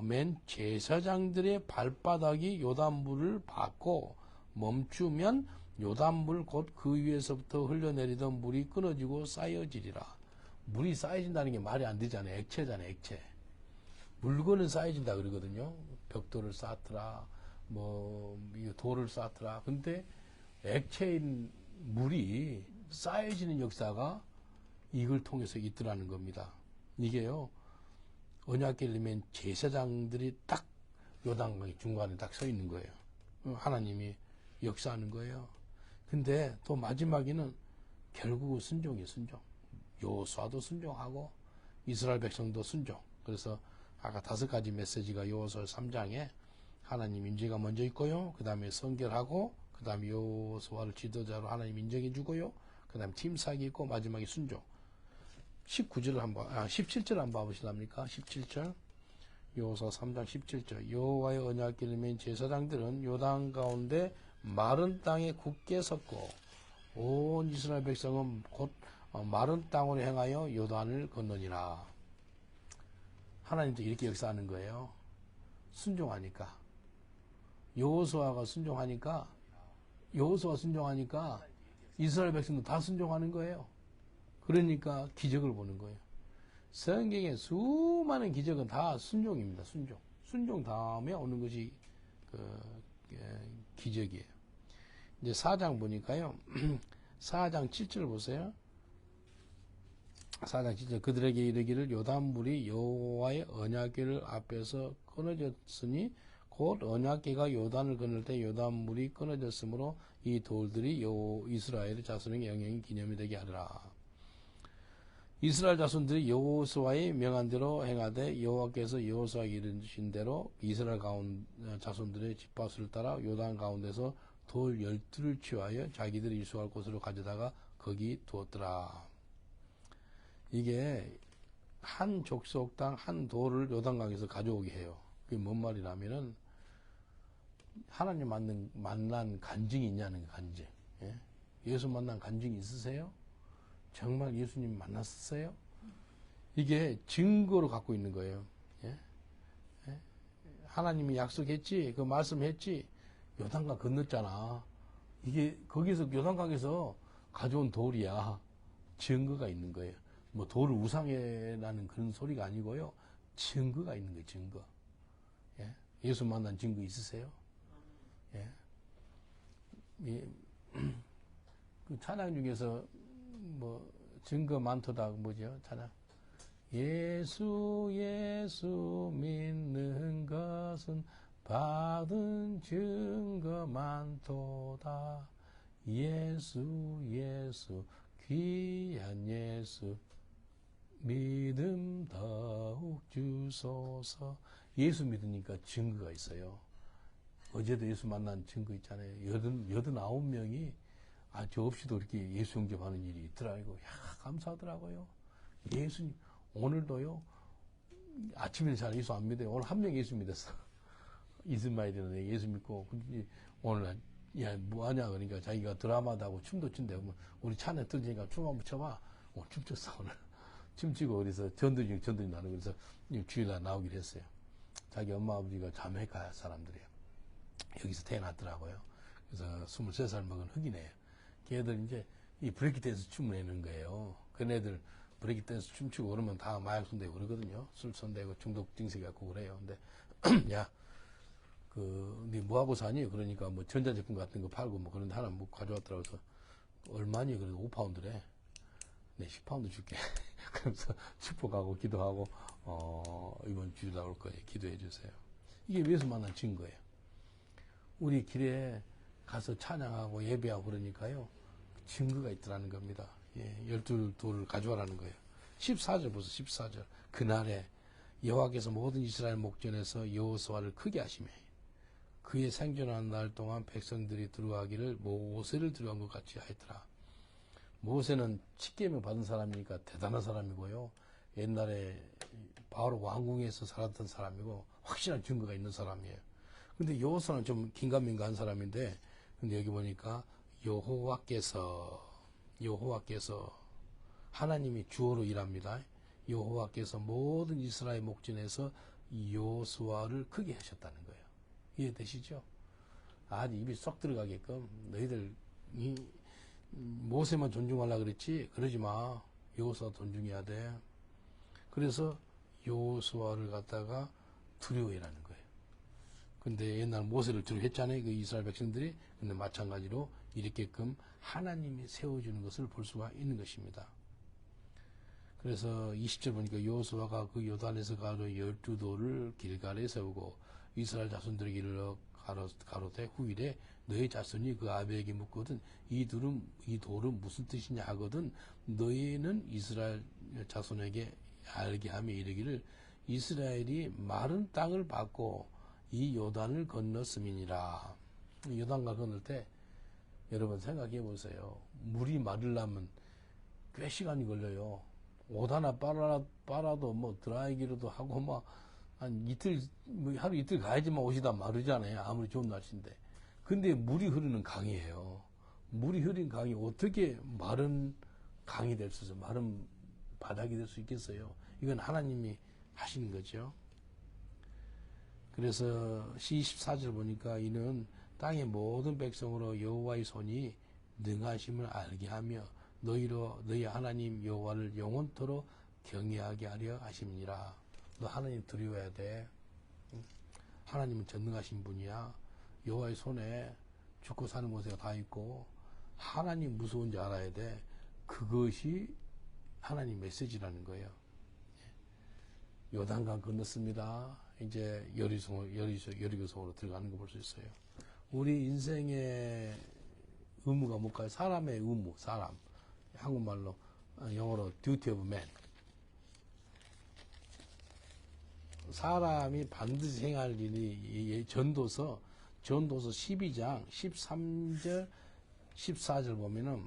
맨 제사장들의 발바닥이 요단물을 받고 멈추면 요단물 곧 그 위에서부터 흘러내리던 물이 끊어지고 쌓여지리라. 물이 쌓여진다는 게 말이 안 되잖아요. 액체잖아요. 액체. 물건은 쌓여진다 그러거든요. 벽돌을 쌓더라, 돌을 쌓더라. 근데 액체인 물이 쌓여지는 역사가 이걸 통해서 있더라는 겁니다. 이게요, 언약궤를 맨 제사장들이 딱 요단강 중간에 딱 서 있는 거예요. 하나님이 역사하는 거예요. 근데 또 마지막에는 결국 순종이에요. 순종. 여호수아도 순종하고 이스라엘 백성도 순종. 그래서 아까 5가지 메시지가 여호수아 3장에 하나님 인재가 먼저 있고요. 그 다음에 성결하고, 그 다음에 여호수아를 지도자로 하나님 인정해 주고요. 그 다음에 팀사역이 있고, 마지막에 순종. 17절 한번 봐보실랍니까? 17절. 여호수아 3장 17절. 여호와의 언약궤를 맨 제사장들은 요단 가운데 마른 땅에 굳게 섰고 온 이스라엘 백성은 곧 마른 땅으로 행하여 요단을 건너니라. 하나님도 이렇게 역사하는 거예요. 순종하니까. 여호수아가 순종하니까 이스라엘 백성도 다 순종하는 거예요. 그러니까 기적을 보는 거예요. 성경의 수많은 기적은 다 순종입니다. 순종. 순종 다음에 오는 것이 기적이에요. 이제 4장 보니까요. 4장 7절 보세요. 4장 7절. 그들에게 이르기를 요단물이 여호와의 언약궤를 앞에서 끊어졌으니 곧 언약궤가 요단을 건널 때 요단물이 끊어졌으므로 이 돌들이 이스라엘 자손에게 영영이 기념이 되게 하리라. 이스라엘 자손들이 여호수아의 명한 대로 행하되 여호와께서 여호수아에게 이르신 대로 이스라엘 자손들의 집밭을 따라 요단 가운데서 돌 12를 취하여 자기들이 이수할 곳으로 가져다가 거기 두었더라. 이게 한 족속당 한 돌을 요단강에서 가져오게 해요. 그게 뭔 말이냐면은 하나님 만난 간증이 있냐는 거, 간증. 예? 예수 만난 간증이 있으세요? 정말 예수님 만났었어요? 이게 증거로 갖고 있는 거예요. 예? 예? 하나님이 약속했지, 그 말씀했지, 요단강 건넜잖아. 이게 거기서 요단강에서 가져온 돌이야. 증거가 있는 거예요. 뭐 돌을 우상해라는 그런 소리가 아니고요. 증거가 있는 거예요. 증거. 예? 예수 만난 증거 있으세요? 예? 그 찬양 중에서 뭐 증거 많도다 뭐죠? 찬양. 예수 예수 믿는 것은 받은 증거 많도다. 예수 예수 귀한 예수 믿음 더욱 주소서. 예수 믿으니까 증거가 있어요. 어제도 예수 만난 증거 있잖아요. 89명이 저 없이도 이렇게 예수 영접하는 일이 있더라고요. 야, 감사하더라고요. 예수님, 오늘도요, 아침에는 잘 예수 안 믿어요. 오늘 한 명 예수 믿었어. 이스마일이라는 애 예수 믿고, 오늘, 야, 뭐하냐. 그러니까 자기가 드라마도 하고 춤도 춘대. 우리 차내 들으니까 춤 한번 춰봐. 오늘 춤췄어, 오늘. 춤추고 어디서 전도지 나누고 그래서 주일날 나오기로 했어요. 자기 엄마 아버지가 자메이카 사람들이에요. 여기서 태어났더라고요. 그래서 23살 먹은 흑인이에요. 걔들 이제 이 브레이크 댄스 춤을 내는 거예요. 그네들 브레이크 댄스 춤추고 그러면 다 마약 손대고 그러거든요. 술 손대고 중독 증세 갖고 그래요. 근데 야, 네 뭐하고 사니? 그러니까 뭐 전자제품 같은 거 팔고 뭐 그런데 하나 뭐 가져왔더라고. 그래서 얼마니? 그래서 5파운드래. 네, 10파운드 줄게. 그래서 축복하고 기도하고 이번 주일 나올 거예요. 기도해 주세요. 이게 예수 만난 증거예요. 우리 길에 가서 찬양하고 예배하고 그러니까요. 증거가 있더라는 겁니다. 예, 12돌을 가져와라는 거예요. 14절 보세요. 14절. 그날에 여호와께서 모든 이스라엘 목전에서 여호수아를 크게 하시며 그의 생존하는 날 동안 백성들이 들어가기를 모세를 들어간 것 같이 하였더라. 모세는 칙계명 받은 사람이니까 대단한 사람이고요. 옛날에 바로 왕궁에서 살았던 사람이고 확실한 증거가 있는 사람이에요. 근데 여호수아는 좀 긴가민가한 사람인데, 근데 여기 보니까 여호와께서 하나님이 주어로 일합니다. 여호와께서 모든 이스라엘 목전에서 여호수아를 크게 하셨다는 거예요. 이해되시죠? 아주 입이 쏙 들어가게끔 너희들 모세만 존중하려고 그랬지 그러지 마. 여호수아 존중해야 돼. 그래서 여호수아를 갖다가 두려워해라는 거예요. 근데 옛날 모세를 두려워했잖아요. 그 이스라엘 백성들이. 근데 마찬가지로 이렇게끔 하나님이 세워주는 것을 볼 수가 있는 것입니다. 그래서 20절 보니까 여호수아가 그 요단에서 가로 12돌을 길갈에 세우고 이스라엘 자손들에게 이르러 가로되 후일에 너희 자손이 그 아비에게 묻거든 이 돌은 무슨 뜻이냐 하거든 너희는 이스라엘 자손에게 알게 하며 이르기를 이스라엘이 마른 땅을 받고 이 요단을 건넜음이니라. 요단강 건널 때 여러분 생각해 보세요. 물이 마르려면 꽤 시간이 걸려요. 옷 하나 빨아도 뭐 드라이기로도 하고 막 한 이틀, 하루 이틀 가야지만 옷이 다 마르잖아요. 아무리 좋은 날씨인데. 근데 물이 흐르는 강이에요. 물이 흐르는 강이 어떻게 마른 강이 될 수 있어요? 마른 바닥이 될 수 있겠어요? 이건 하나님이 하시는 거죠. 그래서 24절 보니까 이는 땅의 모든 백성으로 여호와의 손이 능하심을 알게 하며 너희 하나님 여호와를 영원토록 경외하게 하려 하심이니라. 너 하나님 두려워해야 돼. 하나님은 전능하신 분이야. 여호와의 손에 죽고 사는 곳에 다 있고 하나님 무서운지 알아야 돼. 그것이 하나님 메시지라는 거예요. 요단강 건넜습니다. 이제 여리고성으로 들어가는 거 볼 수 있어요. 우리 인생의 의무가 뭘까요? 사람의 의무, 사람. 한국말로 영어로 duty of man. 사람이 반드시 행할 일이 전도서 12장 13절 14절 보면은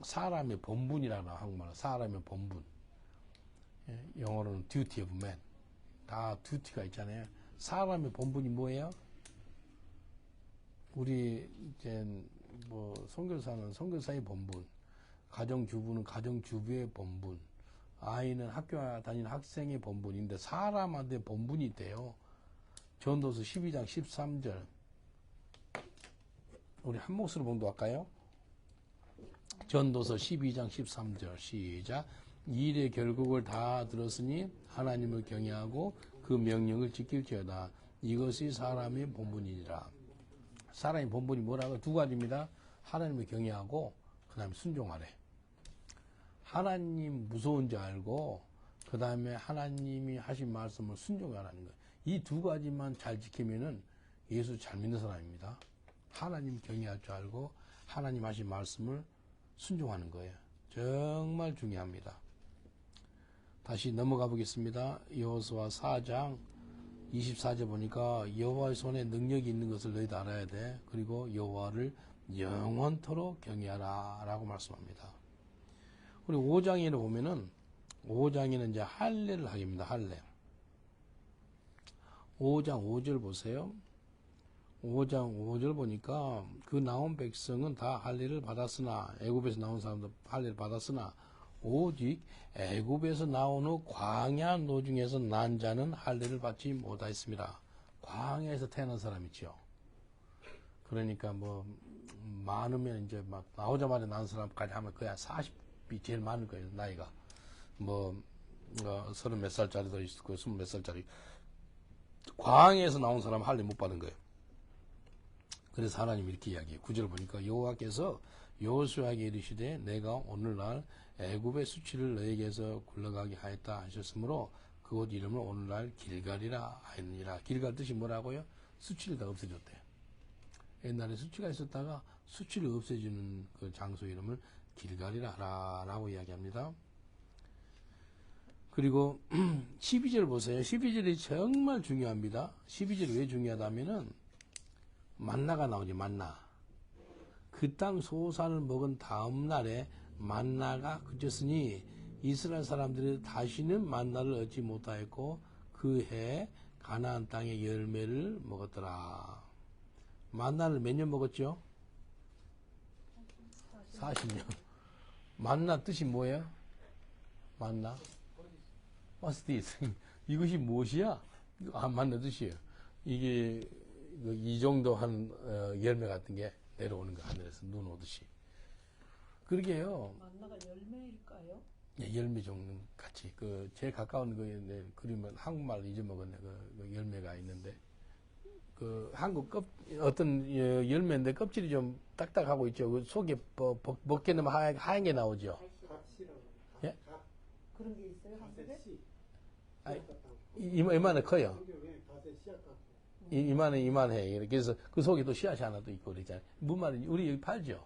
사람의 본분이라고 한국말로 사람의 본분. 영어로는 duty of man. 다 듀티가 있잖아요. 사람의 본분이 뭐예요? 우리 이제 뭐 선교사는 선교사의 본분, 가정주부는 가정주부의 본분, 아이는 학교 다니는 학생의 본분인데 사람한테 본분이 있대요. 전도서 12장 13절. 우리 한 몫으로 봉독할까요? 전도서 12장 13절 시작. 일의 결국을 다 들었으니 하나님을 경외하고 그 명령을 지킬지어다. 이것이 사람의 본분이니라. 사람의 본분이 뭐라고? 두 가지입니다. 하나님을 경외하고 그 다음에 순종하래. 하나님 무서운 줄 알고 그 다음에 하나님이 하신 말씀을 순종하라는 거예요. 이 두 가지만 잘 지키면은 예수 잘 믿는 사람입니다. 하나님 경외할 줄 알고 하나님 하신 말씀을 순종하는 거예요. 정말 중요합니다. 다시 넘어가 보겠습니다. 여호수아 4장 24절 보니까 여호와의 손에 능력이 있는 것을 너희도 알아야 돼. 그리고 여호와를 영원토록 경외하라 라고 말씀합니다. 우리 5장에는 보면은 5장에는 이제 할례를 하깁니다. 할례. 5장 5절 보세요. 5장 5절 보니까 그 나온 백성은 다 할례를 받았으나 애굽에서 나온 사람도 할례를 받았으나 오직 애굽에서 나온 후 광야 노중에서 난 자는 할례를 받지 못하였습니다. 광야에서 태어난 사람이죠. 그러니까 뭐 많으면 이제 막 나오자마자 난 사람까지 하면 거의 한 40이 제일 많을 거예요. 나이가 뭐 30 몇 살짜리도 있고 20 몇 살짜리. 광야에서 나온 사람은 할례 못 받은 거예요. 그래서 하나님이 이렇게 이야기해요. 9절 보니까 여호와께서 여호수아에게 이르시되 내가 오늘날 애굽의 수치를 너에게서 굴러가게 하였다 하셨으므로 그곳 이름을 오늘날 길갈이라 하였느니라. 길갈 뜻이 뭐라고요? 수치를 다 없애줬대요. 옛날에 수치가 있었다가 수치를 없애주는 그 장소 이름을 길갈이라 하라라고 이야기합니다. 그리고 12절 보세요. 12절이 정말 중요합니다. 12절이 왜 중요하다면은 만나가 나오지, 만나. 그 땅 소산을 먹은 다음 날에 만나가 그쳤으니 이스라엘 사람들이 다시는 만나를 얻지 못하였고 그 해 가나안 땅의 열매를 먹었더라. 만나를 몇 년 먹었죠? 40년. 만나 뜻이 뭐예요? 만나? What's this? 이것이 무엇이야? 만나 뜻이에요. 이게 이 정도 한 열매 같은 게 내려오는 거, 하늘에서 눈 오듯이. 그러게요. 만나가 열매일까요? 예, 열매 종류 같이. 제일 가까운 거에 그림은 한국말로 잊어먹었네. 그 열매가 있는데. 한국 어떤 열매인데 껍질이 좀 딱딱하고 있죠. 그 속에 벗게 넣으면 하얀 게 나오죠. 예? 그런 게 있어요, 한국에? 이만해 커요. 이만해. 그래서 그 속에 또 씨앗이 하나 또 있고 그러잖아요. 무말은 우리 여기 팔죠.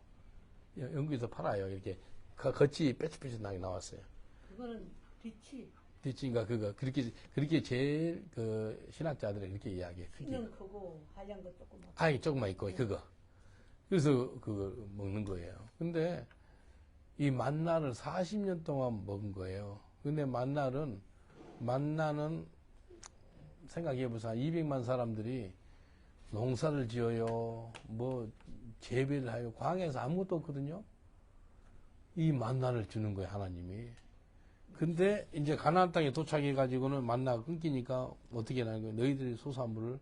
영국에서 팔아요. 이렇게 겉이 빼쭉빼쭉하게 나왔어요. 그거는 뒤치. 뒤치인가 그렇게 제일 신학자들이 그렇게 이야기해. 키는 크고 하얀 거 조그맣고. 아이 조금만 있고 그거. 그래서 그걸 먹는 거예요. 근데 이 만나를 40년 동안 먹은 거예요. 근데 만나는 생각해보세요. 200만 사람들이 농사를 지어요. 뭐 재배를 하요. 광야에서 아무것도 없거든요. 이 만나를 주는 거예요, 하나님이. 근데 이제 가나안 땅에 도착해 가지고는 만나가 끊기니까 어떻게 하는 거예요? 너희들이 소산물을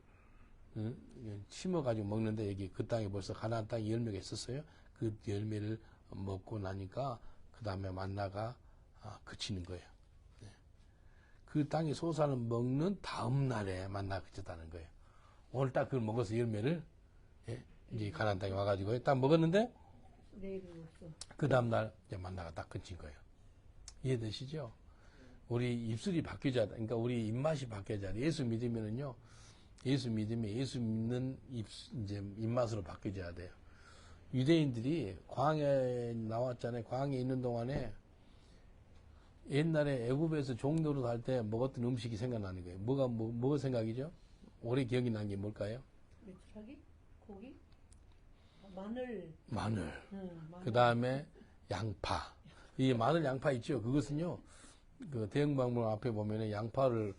심어 가지고 먹는데 여기 그 땅에 벌써 가나안 땅에 열매가 있었어요. 그 열매를 먹고 나니까 그 다음에 만나가 그치는 거예요. 그 땅에 소산을 먹는 다음 날에 만나가 그쳤다는 거예요. 오늘 딱 그걸 먹어서 열매를 이제 가나안 땅에 와가지고 딱 먹었는데 그 다음 날 이제 만나가 딱 그친 거예요. 이해되시죠? 우리 입술이 바뀌어야 돼. 그러니까 우리 입맛이 바뀌어야 돼. 예수 믿으면은요, 예수 믿으면 예수 믿는 이제 입맛으로 바뀌어야 돼요. 유대인들이 광야에 나왔잖아요. 광야에 있는 동안에 옛날에 애굽에서 종노릇 할 때 먹었던 음식이 생각나는 거예요. 뭐가 생각이죠? 오래 기억이 난 게 뭘까요? 메추라기? 고기? 마늘. 마늘. 마늘. 그 다음에 양파. 이 마늘 양파 있죠? 그것은요, 그 대형박물 앞에 보면은 양파를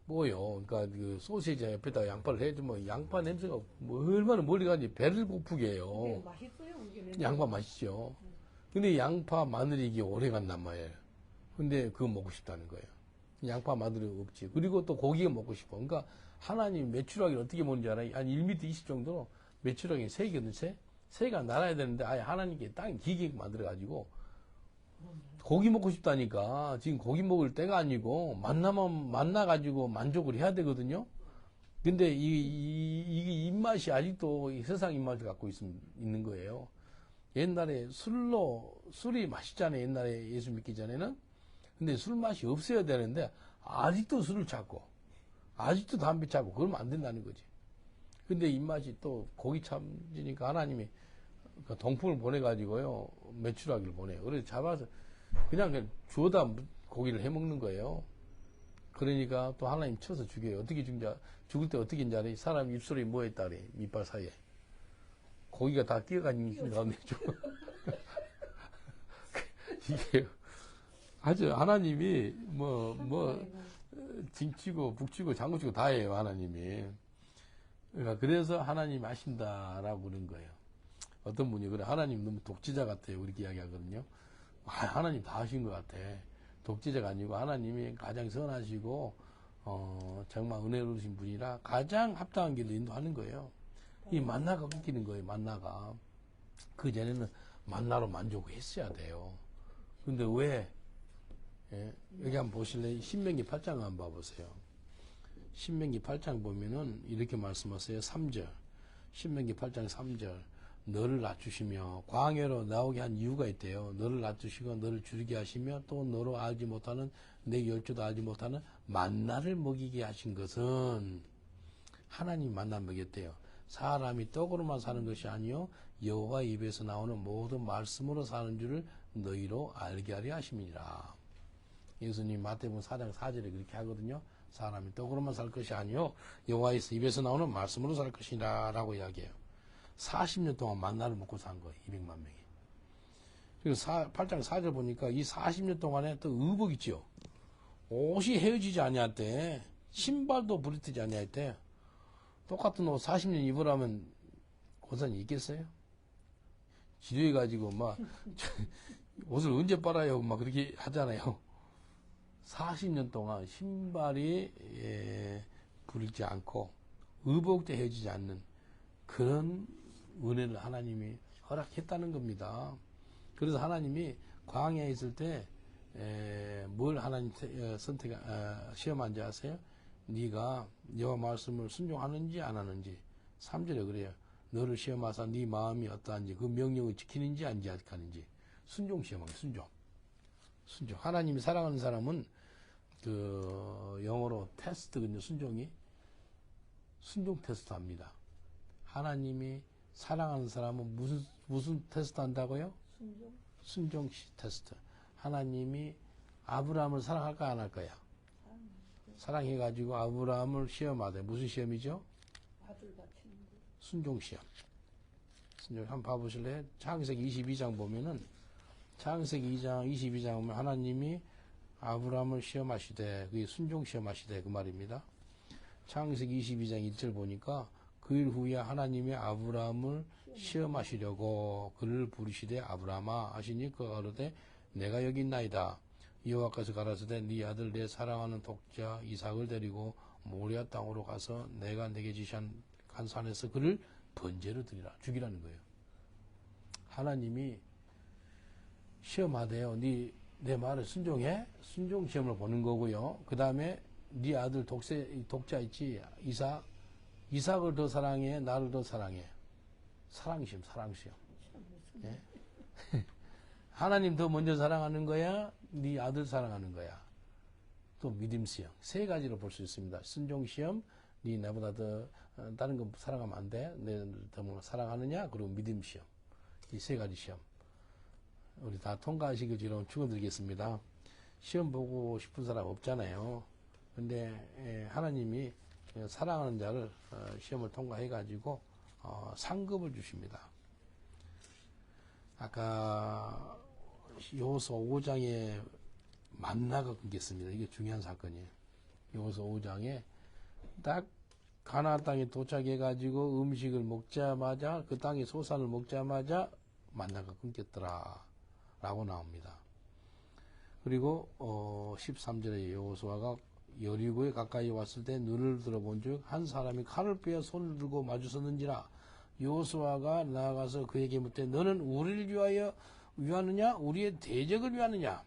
뽀요. 그러니까 그 소시지 옆에다가 양파를 해주면 양파 냄새가 뭐 얼마나 멀리 가는지 배를 고프게 이게 해요. 맛있어요, 이게 냄새. 양파 맛있죠. 근데 양파, 마늘이 이게 오래 간단 말이에요. 근데 그거 먹고 싶다는 거예요. 양파, 마늘이 없지. 그리고 또 고기가 먹고 싶어. 그러니까 하나님 메추라기를 어떻게 먹는지 알아요? 한 1m 20 정도로 메추라기 새거든, 새? 새가 날아야 되는데 아예 하나님께 땅에 기계 만들어가지고 고기 먹고 싶다니까. 지금 고기 먹을 때가 아니고 만나가지고 만족을 해야 되거든요. 근데 이 입맛이 아직도 이 세상 입맛을 갖고 있는 거예요. 옛날에 술이 맛있잖아요. 옛날에 예수 믿기 전에는. 근데 술 맛이 없어야 되는데 아직도 술을 찾고 아직도 담배 찾고 그러면 안 된다는 거지. 근데 입맛이 또 고기 참지니까 하나님이 그 동풍을 보내가지고요. 메추라기를 보내요. 그래서 잡아서 그냥 주워다 고기를 해 먹는 거예요. 그러니까 또 하나님 쳐서 죽여요. 어떻게 죽을 때 어떻게 인지 알아요? 사람 입술에 뭐 했다 그래? 이빨 사이에. 고기가 다 끼어가는 가운데 죽어. 이게 아주 하나님이 징치고 북치고 장구치고 다 해요. 하나님이. 그러니까 그래서 하나님이 하신다라고 그런 거예요. 어떤 분이 그래 하나님 너무 독재자 같아요. 그렇게 이야기하거든요. 하나님 다 하신 것 같아. 독재자가 아니고 하나님이 가장 선하시고 정말 은혜로우신 분이라 가장 합당한 길로 인도하는 거예요. 이 만나가 끊기는 거예요. 만나가. 그 전에는 만나로 만족했어야 돼요. 근데 왜? 예, 여기 한번 보실래요? 신명기 8장 한번 봐보세요. 신명기 8장 보면은 이렇게 말씀하세요. 3절. 신명기 8장 3절. 너를 낮추시며 광야로 나오게 한 이유가 있대요. 너를 낮추시고 너를 줄이게 하시며 또 너로 알지 못하는 내 열조도 알지 못하는 만나를 먹이게 하신 것은 하나님 만나 먹였대요. 사람이 떡으로만 사는 것이 아니요 여호와 입에서 나오는 모든 말씀으로 사는 줄을 너희로 알게 하려 하심이니라. 예수님 마태복음 4장 4절에 그렇게 하거든요. 사람이 떡으로만 살 것이 아니요 여호와 입에서 나오는 말씀으로 살 것이라 라고 이야기해요. 40년 동안 만나를 먹고 산 거예요. 200만 명이. 그래서 8장 4절 보니까 이 40년 동안에 또 의복 있죠. 옷이 헤어지지 아니했대. 신발도 부르트지 아니했대. 똑같은 옷 40년 입으라면 고산이 있겠어요? 지루해가지고 막 옷을 언제 빨아요? 막 그렇게 하잖아요. 40년 동안 신발이 부르지 않고 의복도 헤어지지 않는 그런 은혜를 하나님이 허락했다는 겁니다. 그래서 하나님이 광야에 있을 때 뭘 하나님 시험한지 아세요? 네가 여호와 말씀을 순종하는지 안 하는지. 3절에 그래요. 너를 시험하사 네 마음이 어떠한지 그 명령을 지키는지 안 지키는지. 순종 시험하게. 순종. 하나님이 사랑하는 사람은 그 영어로 테스트거든요. 순종 테스트 합니다. 하나님이 사랑하는 사람은 무슨 테스트 한다고요? 순종 테스트. 하나님이 아브라함을 사랑할까 안 할 거야? 사랑해가지고 아브라함을 시험하되 무슨 시험이죠? 아들 바치는 거. 순종 시험. 한번 봐보실래요? 창세기 22장 보면은 창세기 2장 22장 보면 하나님이 아브라함을 시험하시되 그게 순종 시험하시되 그 말입니다. 창세기 22장 1절 보니까 그 일 후에 하나님이 아브라함을 시험하시려고 그를 부르시되 아브라함아 하시니 그가 가로되 내가 여기 있나이다. 여호와께서 가라사대 네 아들 내 사랑하는 독자 이삭을 데리고 모리아 땅으로 가서 내가 내게 지시한 간 산에서 그를 번제로 드리라. 죽이라는 거예요. 하나님이 시험하대요. 내 말을 순종해? 순종 시험을 보는 거고요. 그 다음에 네 아들 독자 있지? 이삭을 더 사랑해? 나를 더 사랑해? 사랑시험. 예? 하나님 더 먼저 사랑하는 거야? 네 아들 사랑하는 거야? 또 믿음시험. 세 가지로 볼 수 있습니다. 순종시험, 네 나보다 더 다른 거 사랑하면 안 돼? 내 더 사랑하느냐? 그리고 믿음시험. 이 세 가지 시험. 우리 다 통과하시길 여러분 축원드리겠습니다. 시험 보고 싶은 사람 없잖아요. 근데 하나님이 사랑하는 자를 시험을 통과해가지고 상급을 주십니다. 아까 여호수아 5장에 만나가 끊겼습니다. 이게 중요한 사건이에요. 여호수아 5장에 딱 가나안 땅에 도착해가지고 음식을 먹자마자 그 땅의 소산을 먹자마자 만나가 끊겼더라 라고 나옵니다. 그리고 13절에 여호수아가 여리고에 가까이 왔을 때 눈을 들어본즉 한 사람이 칼을 빼어 손을 들고 마주섰는지라 여호수아가 나아가서 그에게 묻되 너는 우리를 위하느냐 우리의 대적을 위하느냐.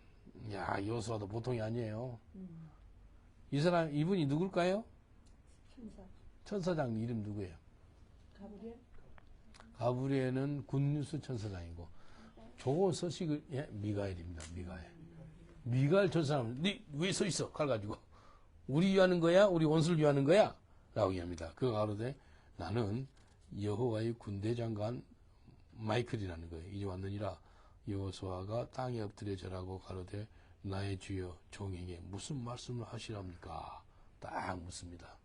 야, 여호수아도 보통이 아니에요. 이분이 누굴까요? 천사장 이름 누구예요? 가브리엘? 가브리엘은 굿뉴스 천사장이고 좋은 소식을 미가엘입니다. 미가엘 천사장 네 왜 서 있어? 칼 가지고 우리 위하는 거야? 우리 원수를 위하는 거야? 라고 얘기합니다. 그가 가로되 나는 여호와의 군대 장관 마이클이라는 거예요. 이제 왔느니라. 여호수아가 땅에 엎드려 절하고 가로되 나의 주여 종에게 무슨 말씀을 하시랍니까? 딱 묻습니다.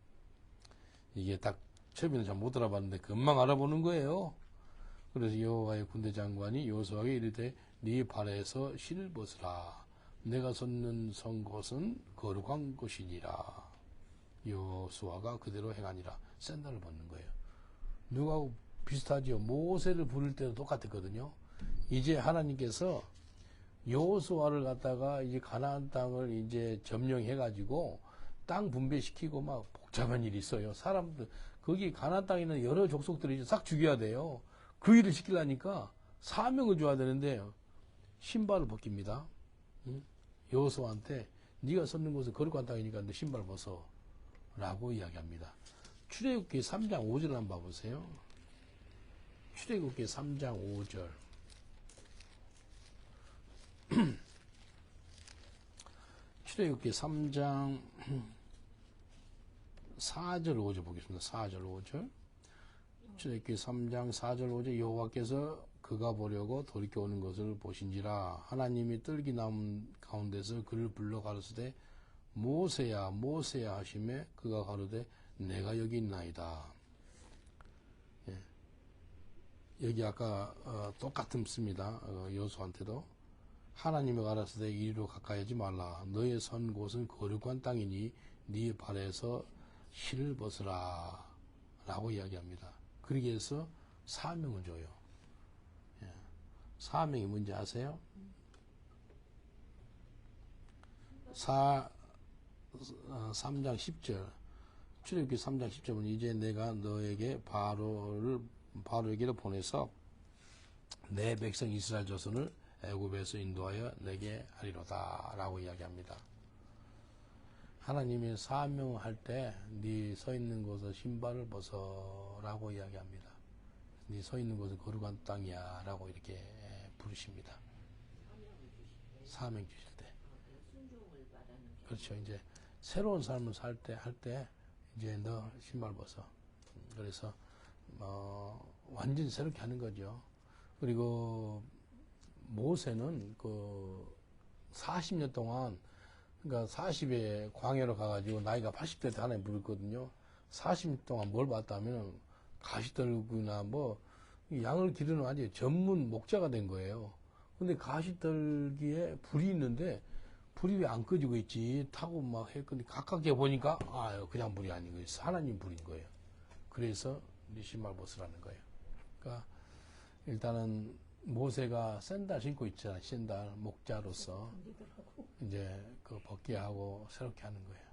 이게 딱 처음에는 잘 못 알아봤는데 금방 알아보는 거예요. 그래서 여호와의 군대 장관이 여호수아에게 이르되 네 발에서 신을 벗으라. 내가 섰는 선 곳은 거룩한 곳이니라. 여호수아가 그대로 행하니라. 샌들을 벗는 거예요. 누구하고 비슷하지요? 모세를 부를 때도 똑같았거든요. 이제 하나님께서 여호수아를 갖다가 이제 가나안 땅을 이제 점령해가지고 땅 분배시키고 막 복잡한 일이 있어요. 사람들 거기 가나안 땅에 있는 여러 족속들을 이제 싹 죽여야 돼요. 그 일을 시키려니까 사명을 줘야 되는데 신발을 벗깁니다. 여호수아한테 네가 섰는 곳은 거룩한 땅이니까 너 신발 벗어라고 이야기합니다. 출애굽기 3장 5절을 한번 봐보세요. 출애굽기 3장 5절. 출애굽기 3장 4절 5절 보겠습니다. 4절 5절. 출애굽기 3장 4절 5절 여호와께서 그가 보려고 돌이켜 오는 것을 보신지라 하나님이 뜰기나무 가운데서 그를 불러 가르치되 모세야 모세야 하시매 그가 가로되 내가 여기 있나이다. 예. 여기 아까 똑같음 씁니다. 여호수아한테도 하나님이 가라사대 이리로 가까이 하지 말라. 너의 선 곳은 거룩한 땅이니 네 발에서 실을 벗으라 라고 이야기합니다. 그러기 위해서 사명을 줘요. 예. 사명이 뭔지 아세요? 3장 10절 출애굽기 3장 10절은 이제 내가 너에게 바로에게로 보내서 내 백성 이스라엘 자손을 애굽에서 인도하여 내게 하리로다 라고 이야기합니다. 하나님이 사명할 때 네 서 있는 곳에 신발을 벗어라고 이야기합니다. 네 서 있는 곳은 거룩한 땅이야 라고 이렇게 부르십니다. 사명 주실 때. 그렇죠. 이제 새로운 삶을 살 때 할 때 이제 너 신발 벗어. 그래서 완전히 새롭게 하는 거죠. 그리고 모세는 그 40년 동안 그러니까 40에 광야로 가가지고 나이가 80대 때 하나님 부르거든요. 40년 동안 뭘 봤다면 가시떨기나 뭐 양을 기르는 아주 전문 목자가 된 거예요. 근데 가시떨기에 불이 있는데 불이 왜 안 꺼지고 있지? 타고 막 했더니 가깝게 보니까 그냥 불이 아니고 하나님 불인 거예요. 그래서 네 신발 벗으라는 거예요. 그러니까 일단은 모세가 샌들 신고 있잖아. 샌들 목자로서 이제 그 벗게 하고 새롭게 하는 거예요.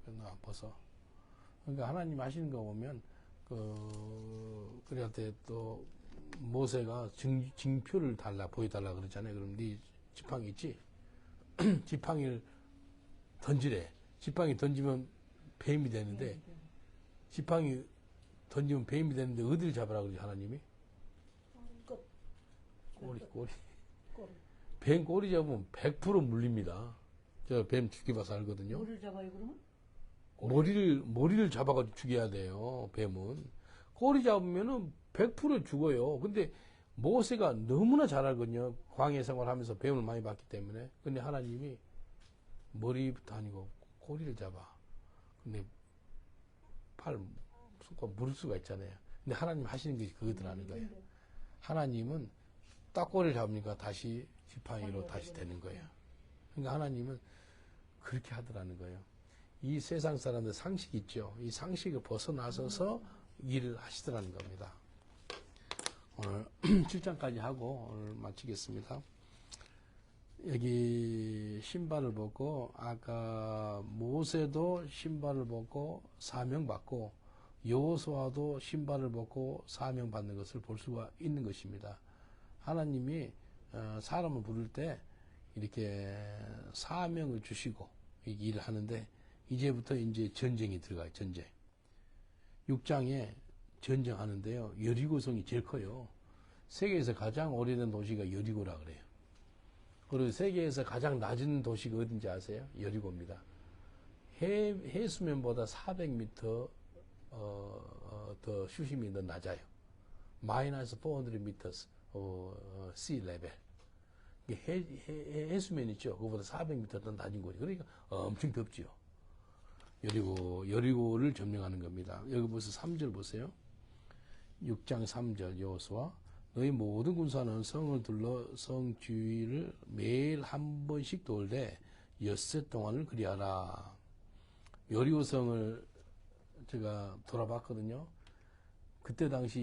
그래서 너 안 벗어. 그러니까 하나님 하시는 거 보면 그럴 때 또 모세가 징표를 보여달라 그러잖아요. 그럼 네 지팡이 있지? 지팡이를 던지래. 지팡이 던지면 뱀이 되는데 지팡이 던지면 뱀이 되는데 어디를 잡으라 그러지 하나님이? 꼬리. 뱀 꼬리 잡으면 100% 물립니다. 저 뱀 죽여봐서 알거든요. 뭐를 잡아요 그러면? 머리를 잡아가지고 죽여야 돼요. 뱀은 꼬리 잡으면은 100% 죽어요. 근데 모세가 너무나 잘 알거든요. 광야 생활하면서 뱀을 많이 봤기 때문에. 근데 하나님이 머리부터 아니고 꼬리를 잡아. 근데 손과 물을 수가 있잖아요. 근데 하나님 하시는 게 그거더라는 거예요. 하나님은 딱 꼬리를 잡으니까 다시 지팡이로 다시 되는 거예요. 그러니까 하나님은 그렇게 하더라는 거예요. 이 세상 사람들 상식 있죠. 이 상식을 벗어나서서 일을 하시더라는 겁니다. 오늘 7장까지 하고 오늘 마치겠습니다. 여기 신발을 벗고 아까 모세도 신발을 벗고 사명받고 여호수아도 신발을 벗고 사명받는 것을 볼 수가 있는 것입니다. 하나님이 사람을 부를 때 이렇게 사명을 주시고 일을 하는데 이제부터 이제 전쟁이 들어가요. 전쟁. 6장에 전쟁하는데요. 여리고성이 제일 커요. 세계에서 가장 오래된 도시가 여리고라 그래요. 그리고 세계에서 가장 낮은 도시가 어딘지 아세요? 여리고입니다. 해수면보다 400m 더 수심이 더 낮아요. 마이너스 400m sea level. 해수면 있죠. 그거보다 400m 더 낮은 곳이. 그러니까 엄청 덥지요. 여리고를 점령하는 겁니다. 여기 벌써 3절 보세요. 6장 3절 여호수아 너희 모든 군사는 성을 둘러 성 주위를 매일 한 번씩 돌되 엿새 동안을 그리하라. 여리고성을 제가 돌아봤거든요. 그때 당시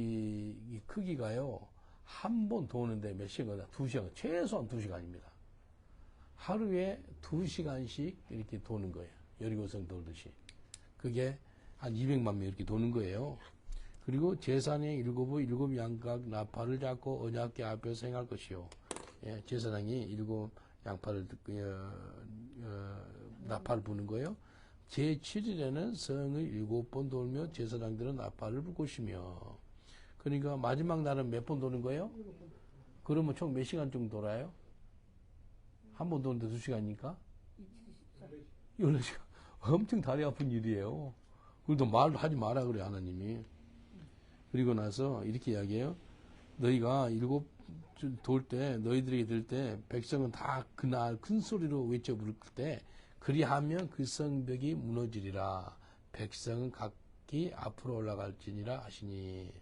이 크기가요. 한 번 도는데 몇 시간이나 2시간, 최소한 2시간입니다. 하루에 2시간씩 이렇게 도는 거예요. 여리고성 돌듯이. 그게 한 200만 명 이렇게 도는 거예요. 그리고 제사장이 일곱 양각 나팔을 잡고 언약궤 앞에서 행할 것이요. 예, 제사장이 7 양팔을 나팔을 부는 거예요. 제7일에는 성을 7번 돌며 제사장들은 나팔을 불 것이며. 그러니까 마지막 날은 몇 번 도는 거예요? 그러면 총 몇 시간 정도 돌아요? 한 번 도는데 2시간이니까? 14시간. 엄청 다리 아픈 일이에요. 그래도 말도 하지 마라 그래 하나님이. 그리고 나서 이렇게 이야기해요. 너희가 7 돌 때 너희들에게 들 때 백성은 다 그날 큰 소리로 외쳐 부를 때 그리하면 그 성벽이 무너지리라. 백성은 각기 앞으로 올라갈지니라 하시니.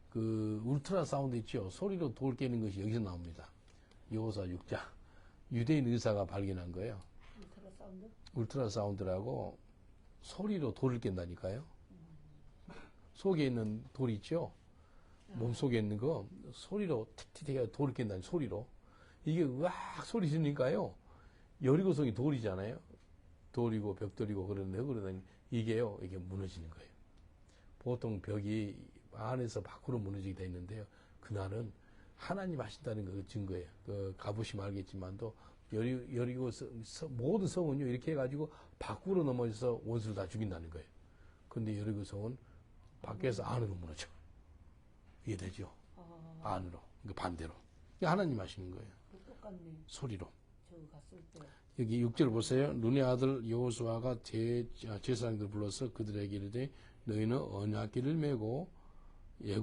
그 울트라 사운드 있죠. 소리로 돌 깨는 것이 여기서 나옵니다. 여호수아 6장. 유대인 의사가 발견한 거예요. 울트라 사운드라고 소리로 돌을 깬다니까요. 속에 있는 돌 있죠. 몸 속에 있는 거 소리로 틱틱하게 돌을 깬다니 소리로. 이게 으악 소리 지르니까요. 여리고성이 돌이잖아요. 돌이고 벽돌이고 그러더니 이게요. 이게 무너지는 거예요. 보통 벽이 안에서 밖으로 무너지게 돼 있는데요. 그날은 하나님 하신다는 그 증거예요. 그 가보시면 알겠지만도 여리고 모든 성은요 이렇게 해가지고 밖으로 넘어져서 원수를 다 죽인다는 거예요. 근데 여리고 성은 밖에서 안으로 무너져. 이해되죠? 안으로. 그러니까 반대로. 이게 하나님 하시는 거예요. 똑같네. 소리로. 저 갔을 때. 여기 6절 보세요. 눈의 아들 여호수아가 제사장들 불러서 그들에게 이르되 너희는 언약궤를 메고 7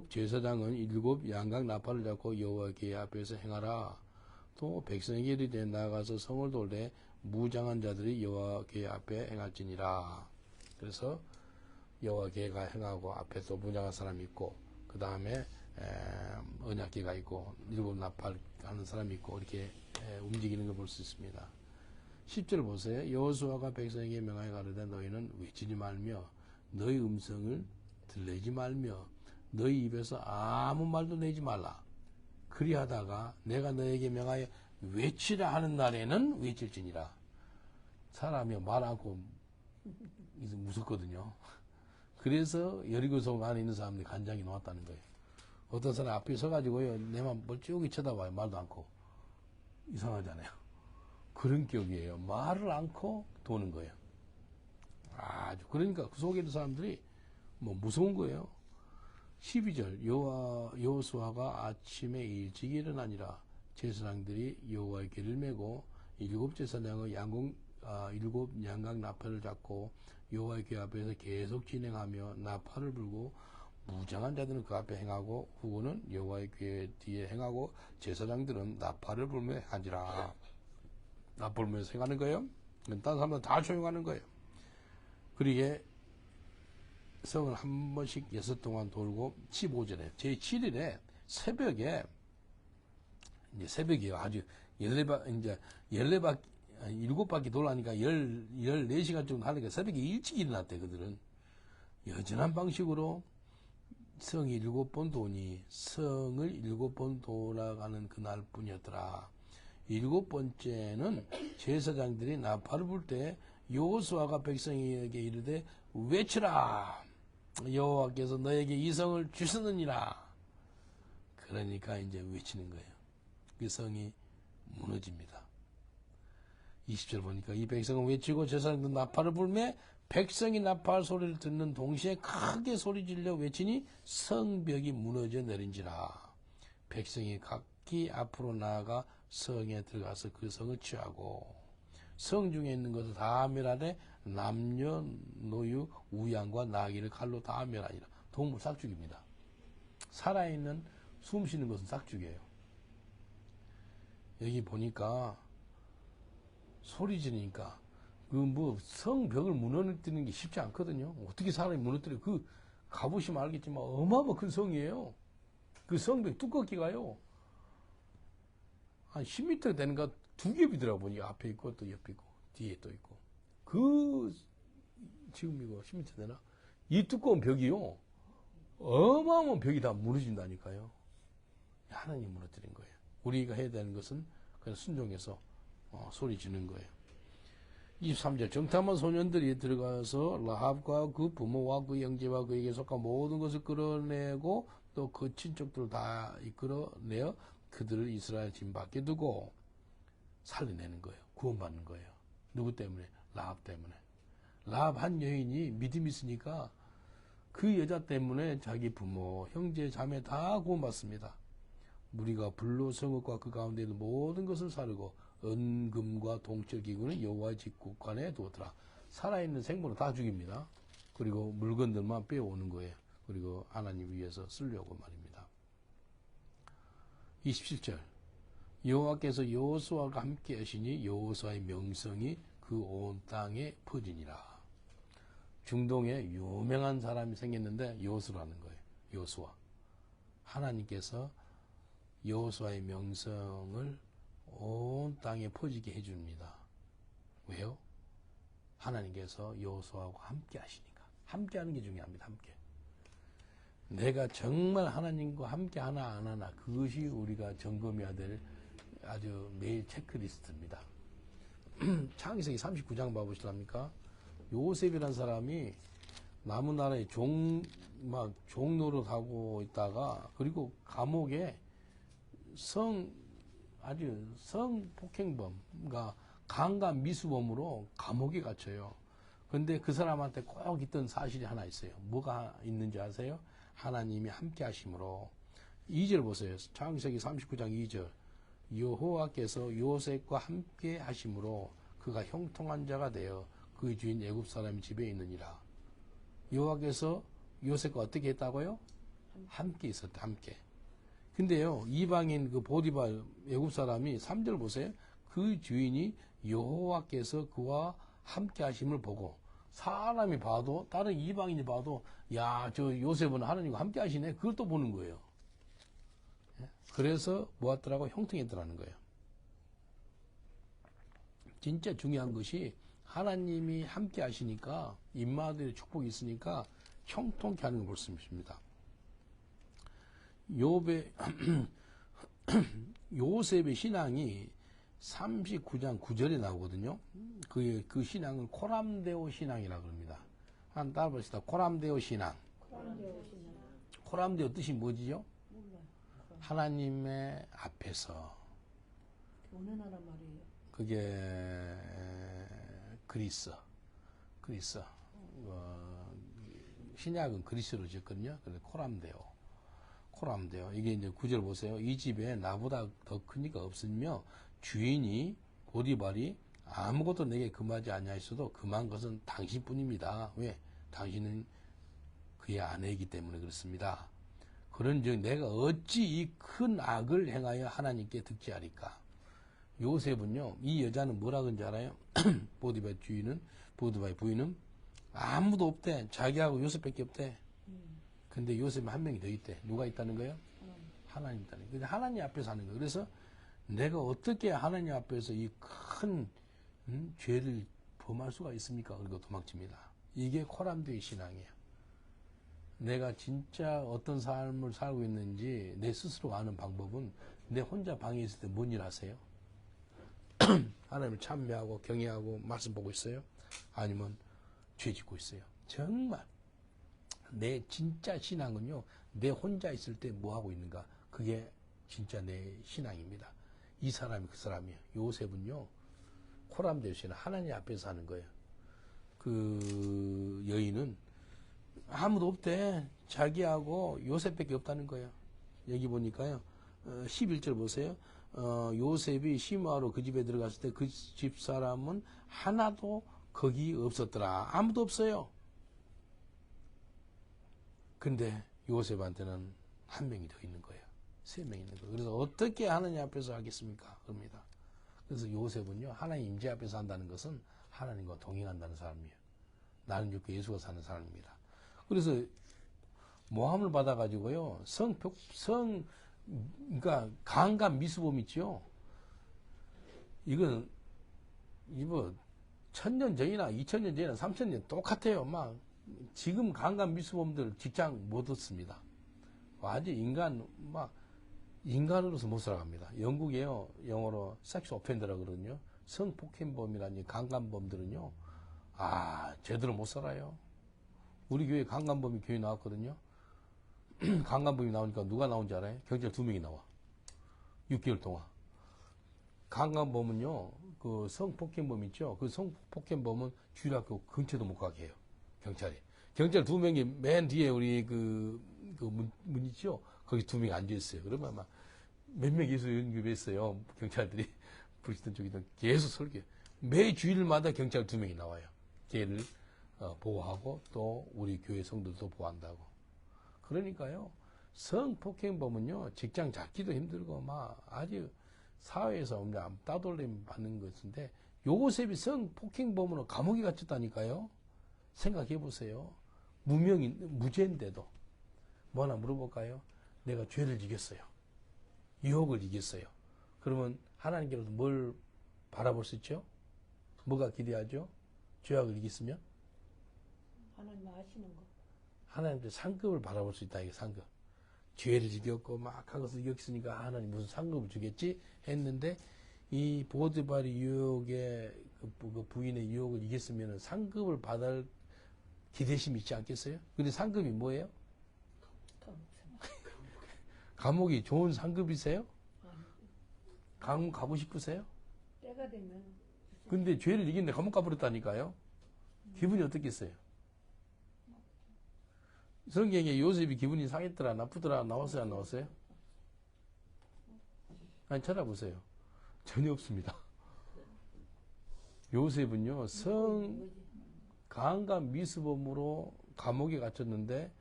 제사장은 7 양각 나팔을 잡고 여호와께 앞에서 행하라. 또 백성에게 이르되 나가서 성을 돌되 무장한 자들이 여호와께 앞에 행할지니라. 그래서 여호와께가 행하고 앞에 또 무장한 사람이 있고 그 다음에 언약궤가 있고 7 나팔 하는 사람이 있고 이렇게 움직이는 걸 볼 수 있습니다. 10절 보세요. 여호수아가 백성에게 명하여 가르되 너희는 외치지 말며 너희 음성을 들리지 말며 너희 입에서 아무 말도 내지 말라. 그리하다가 내가 너에게 명하여 외치라 하는 날에는 외칠지니라. 사람이 말 않고 무섭거든요. 그래서 여리고성 안에 있는 사람들이 간장이 나왔다는 거예요. 어떤 사람 앞에 서가지고요 내만 멀쩡히 쳐다봐요. 말도 않고. 이상하잖아요. 그런 격이에요. 말을 않고 도는 거예요. 아주 그러니까 그 속에 있는 사람들이 뭐 무서운 거예요. 12절 여호수아가 아침에 일찍 일어나니라. 제사장들이 여호와의 궤를 메고 7 제사장의 7 양각 나팔을 잡고 여호와의 궤 앞에서 계속 진행하며 나팔을 불고 무장한 자들은 그 앞에 행하고 후보는 여호와의 궤 뒤에 행하고 제사장들은 나팔을 불며 하니라. 납볼면서 행하는 거예요. 다른 사람들 다 조용하는 거예요. 그러게 성을 한 번씩 6 동안 돌고 15절에 제7일에 새벽에 이제 새벽이에요. 아주 14바 이제 14바퀴 7바퀴 돌아니까 14시간 정도 하니까 새벽에 일찍 일어났대. 그들은 여전한 방식으로 성이 7번 도니 성을 7번 돌아가는 그날 뿐이었더라. 7번째는 제사장들이 나팔을 불 때 여호수아가 백성에게 이르되 외치라 여호와께서 너에게 이 성을 주셨느니라. 그러니까 이제 외치는 거예요. 그 성이 무너집니다. 20절 보니까 이 백성은 외치고 제사장들 나팔을 불매 백성이 나팔 소리를 듣는 동시에 크게 소리 질러 외치니 성벽이 무너져 내린지라. 백성이 각기 앞으로 나아가 성에 들어가서 그 성을 취하고 성 중에 있는 것을 다 멸하되 남녀 노유 우양과 나귀를 칼로 다 멸하니라. 동물 싹 죽입니다. 살아있는 숨 쉬는 것은 싹 죽여요. 여기 보니까 소리 지르니까 그 뭐 성벽을 무너뜨리는 게 쉽지 않거든요. 어떻게 사람이 무너뜨려? 그 가보시면 알겠지만 어마어마한 큰 성이에요. 그 성벽 두껍기가요 한 10m 되는가 2겹이더라고 보니까 앞에 있고 또 옆에 있고 뒤에 또 있고 그 지금 이거 10m 되나? 이 두꺼운 벽이요 어마어마한 벽이 다 무너진다니까요. 하나님이 무너뜨린 거예요. 우리가 해야 되는 것은 그냥 순종해서 소리 지르는 거예요. 23절 정탐한 소년들이 들어가서 라합과 그 부모와 그 형제와 그에게 속한 모든 것을 끌어내고 또 그 친척들을 다 이끌어내어 그들을 이스라엘 진 밖에 두고 살려내는 거예요. 구원받는 거예요. 누구 때문에? 라합 때문에. 라합 한 여인이 믿음이 있으니까 그 여자 때문에 자기 부모, 형제, 자매 다 구원받습니다. 무리가 불로 성읍과 그 가운데 있는 모든 것을 사르고 은금과 동철기구는 여호와의 직국관에 두었더라. 살아있는 생물은 다 죽입니다. 그리고 물건들만 빼오는 거예요. 그리고 하나님 위해서 쓰려고 말입니다. 27절 여호와께서 여호수아와 함께 하시니 여호수아의 명성이 그 온 땅에 퍼지니라. 중동에 유명한 사람이 생겼는데 여호수아라는 거예요. 여호수아. 하나님께서 여호수아의 명성을 온 땅에 퍼지게 해줍니다. 왜요? 하나님께서 여호수아하고 함께 하시니까. 함께 하는 게 중요합니다. 함께. 내가 정말 하나님과 함께 하나 안 하나 그것이 우리가 점검해야 될 아주 매일 체크리스트입니다. 창세기 39장 봐보실랍니까? 요셉이라는 사람이 남은 나라에 종노릇하고 있다가 그리고 감옥에 아주 성폭행범, 그러니까 강간 미수범으로 감옥에 갇혀요. 근데 그 사람한테 꼭 있던 사실이 하나 있어요. 뭐가 있는지 아세요? 하나님이 함께 하심으로. 2절 보세요. 창세기 39장 2절. 여호와께서 요셉과 함께 하심으로 그가 형통한 자가 되어 그의 주인 애굽 사람이 집에 있느니라. 여호와께서 요셉과 어떻게 했다고요? 함께 있었다. 함께. 근데요, 이방인 그 보디발 애굽 사람이 3절 보세요. 그 주인이 여호와께서 그와 함께 하심을 보고 사람이 봐도 다른 이방인이 봐도 야, 저 요셉은 하나님과 함께 하시네. 그걸 또 보는 거예요. 그래서 뭐하더라고? 형통했더라는 거예요. 진짜 중요한 것이 하나님이 함께 하시니까 임마들의 축복이 있으니까 형통케 하는 걸 볼 수 있습니다. 요셉의 신앙이 39장 9절에 나오거든요. 그 신앙은 코람데오 신앙이라고 합니다. 한 따라 봅시다. 코람데오 신앙. 코람데오 뜻이 뭐지요? 하나님의 앞에서. 어느 나라 말이에요? 그게 그리스. 신약은 그리스로 지었거든요. 그래서 코람데오. 이게 이제 9절 보세요. 이 집에 나보다 더 큰 이가 없으며 주인이 보디발이 아무것도 내게 금하지 아니하였어도 금한 것은 당신뿐입니다. 왜? 당신은 그의 아내이기 때문에 그렇습니다. 그런즉 내가 어찌 이 큰 악을 행하여 하나님께 득지하리까? 요셉은요, 이 여자는 뭐라 그런지 알아요? 보디바의 부인은 아무도 없대. 자기하고 요셉밖에 없대. 근데 요셉은 한 명이 더 있대. 누가 있다는 거예요? 하나님 있다는 거예요. 근데 하나님 앞에서 하는 거예요. 그래서 내가 어떻게 하나님 앞에서 이 큰 죄를 범할 수가 있습니까? 그리고 도망칩니다. 이게 코람드의 신앙이에요. 내가 진짜 어떤 삶을 살고 있는지 내 스스로 아는 방법은 내 혼자 방에 있을 때 뭔 일 하세요? 하나님을 찬미하고 경외하고 말씀 보고 있어요? 아니면 죄 짓고 있어요? 정말 내 진짜 신앙은요, 내 혼자 있을 때 뭐 하고 있는가? 그게 진짜 내 신앙입니다. 이 사람이 그 사람이에요. 요셉은요, 코람데의 신앙, 하나님 앞에서 하는 거예요. 그 여인은 아무도 없대. 자기하고 요셉밖에 없다는 거예요. 여기 보니까요, 11절 보세요. 요셉이 심화로 그 집에 들어갔을 때 그 집 사람은 하나도 거기 없었더라. 아무도 없어요. 근데 요셉한테는 한 명이 더 있는 거예요. 3명이 있는 거예요. 그래서 어떻게 하나님 앞에서 하겠습니까? 그럽니다. 그래서 요셉은요, 하나님 임재 앞에서 한다는 것은 하나님과 동행한다는 사람이에요. 나는 죽고 예수가 사는 사람입니다. 그래서 모함을 받아가지고요, 그러니까 강간 미수범 있죠. 이건 1000년 전이나 2000년 전이나 3000년 똑같아요. 막 지금 강간 미수범들 직장 못 얻습니다. 완전 인간으로서 못 살아갑니다. 영국에요, 영어로 섹스 오펜더라 그러거든요. 성폭행범이라니 강간범들은요, 제대로 못 살아요. 우리 교회 강간범이 교회 나왔거든요. 강간범이 나오니까 누가 나온지 알아요? 경찰 2명이 나와. 6개월 동안. 강간범은요, 그 성폭행범 있죠? 그 성폭행범은 주일학교 근처도 못 가게 해요. 경찰이. 경찰 2명이 맨 뒤에 우리 문 있죠? 거기 2명이 앉아있어요. 그러면 막 몇 명 예수 연결했어요. 경찰들이. 브리스턴 쪽이든 계속 설교. 매 주일마다 경찰 2명이 나와요. 걔를 보호하고 또 우리 교회 성도들도 보호한다고. 그러니까요, 성폭행범은요, 직장 잡기도 힘들고 막 아주 사회에서 따돌림 받는 것인데, 요셉이 성폭행범으로 감옥에 갇혔다니까요. 생각해 보세요. 무죄인데도. 뭐 하나 물어볼까요? 내가 죄를 이겼어요. 유혹을 이겼어요. 그러면 하나님께로도 뭘 바라볼 수 있죠? 뭐가 기대하죠? 죄악을 이겼으면? 하나님 아시는 거. 하나님께 상급을 바라볼 수 있다. 이게 상급. 죄를 이겼고 막 하고서 이겼으니까 하나님 무슨 상급을 주겠지 했는데, 이 보디발의 유혹에 그 부인의 유혹을 이겼으면 상급을 받을 기대심이 있지 않겠어요? 근데 상급이 뭐예요? 감옥이 좋은 상급이세요? 감옥 가고 싶으세요? 때가 되면. 근데 죄를 이겼는데 감옥 가버렸다니까요. 기분이 어떻겠어요? 성경에 요셉이 기분이 상했더라, 나쁘더라, 나왔어요, 안 나왔어요? 아니, 찾아보세요. 전혀 없습니다. 요셉은요, 강간 미수범으로 감옥에 갇혔는데,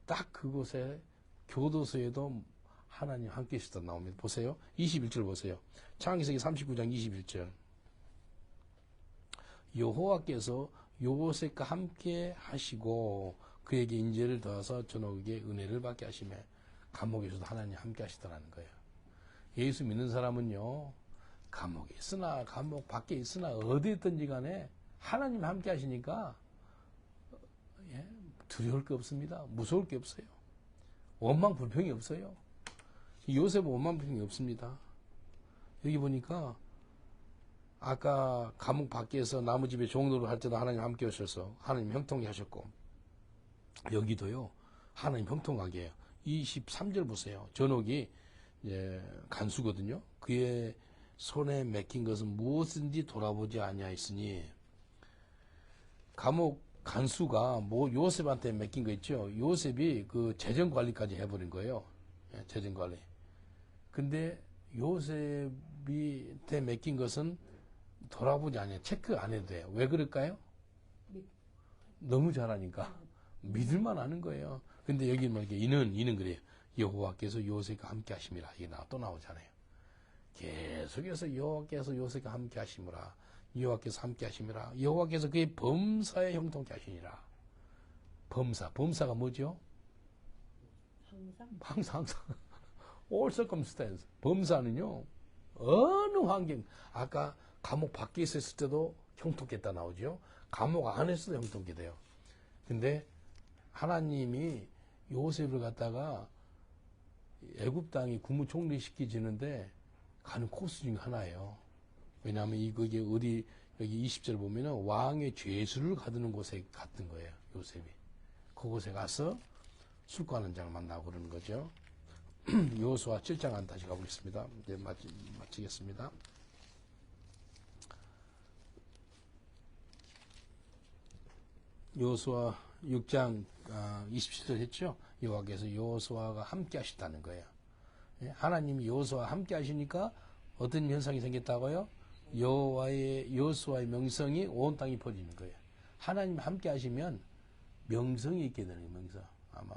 딱 그곳에 교도소에도 하나님 함께 계시다 나옵니다. 보세요. 21절 보세요. 창세기 39장 21절. 여호와께서 요셉과 함께 하시고 그에게 인재를 더하서 전옥에게 은혜를 받게 하시며, 감옥에서도 하나님 함께 하시더라는 거예요. 예수 믿는 사람은요, 감옥에 있으나 감옥 밖에 있으나 어디 있든지 간에 하나님 함께 하시니까 두려울 게 없습니다. 무서울 게 없어요. 원망 불평이 없어요. 요셉은 원망 불평이 없습니다. 여기 보니까 아까 감옥 밖에서 나무집에 종로를 할 때도 하나님 함께 하셔서 하나님 형통하게 하셨고, 여기도요, 하나님 형통하게 해요. 23절 보세요. 전옥이 간수거든요. 그의 손에 맡긴 것은 무엇인지 돌아보지 아니하였으니, 감옥 간수가 요셉한테 맡긴 거 있죠. 요셉이 그 재정 관리까지 해버린 거예요. 재정 관리. 근데 요셉한테 맡긴 것은 돌아보지 않아요. 체크 안 해도 돼요. 왜 그럴까요? 너무 잘하니까. 믿을만 하는 거예요. 근데 여기 뭐 이렇게 이는 그래요. 여호와께서 요셉과 함께 하심이라. 이게 또 나오잖아요. 계속해서 여호와께서 요셉과 함께 하시므라. 여호와께서 함께 하시므라. 여호와께서 그의 범사에 형통케 하시니라. 범사가 뭐죠? 항상. all circumstance. 범사는요, 어느 환경, 아까 감옥 밖에 있었을 때도 형통했다 나오죠. 감옥 안에서도 형통케 돼요. 근데 하나님이 요셉을 갖다가 애굽 땅이 국무총리 시키지는데 가는 코스 중 하나예요. 왜냐하면 그게 어디 여기 20절 보면은 왕의 죄수를 가두는 곳에 갔던 거예요. 요셉이. 그곳에 가서 술과하는 자를 만나고 그러는 거죠. 여호수아 7장 안 다시 가보겠습니다. 이제 마치겠습니다. 여호수아 6장 27절 했죠. 여호와께서 여호수아가 함께 하셨다는 거예요. 하나님이 여호수아와 함께 하시니까 어떤 현상이 생겼다고요? 여호수아의 명성이 온 땅에 퍼지는 거예요. 하나님 함께 하시면 명성이 있게 되는 거예요. 명성. 아마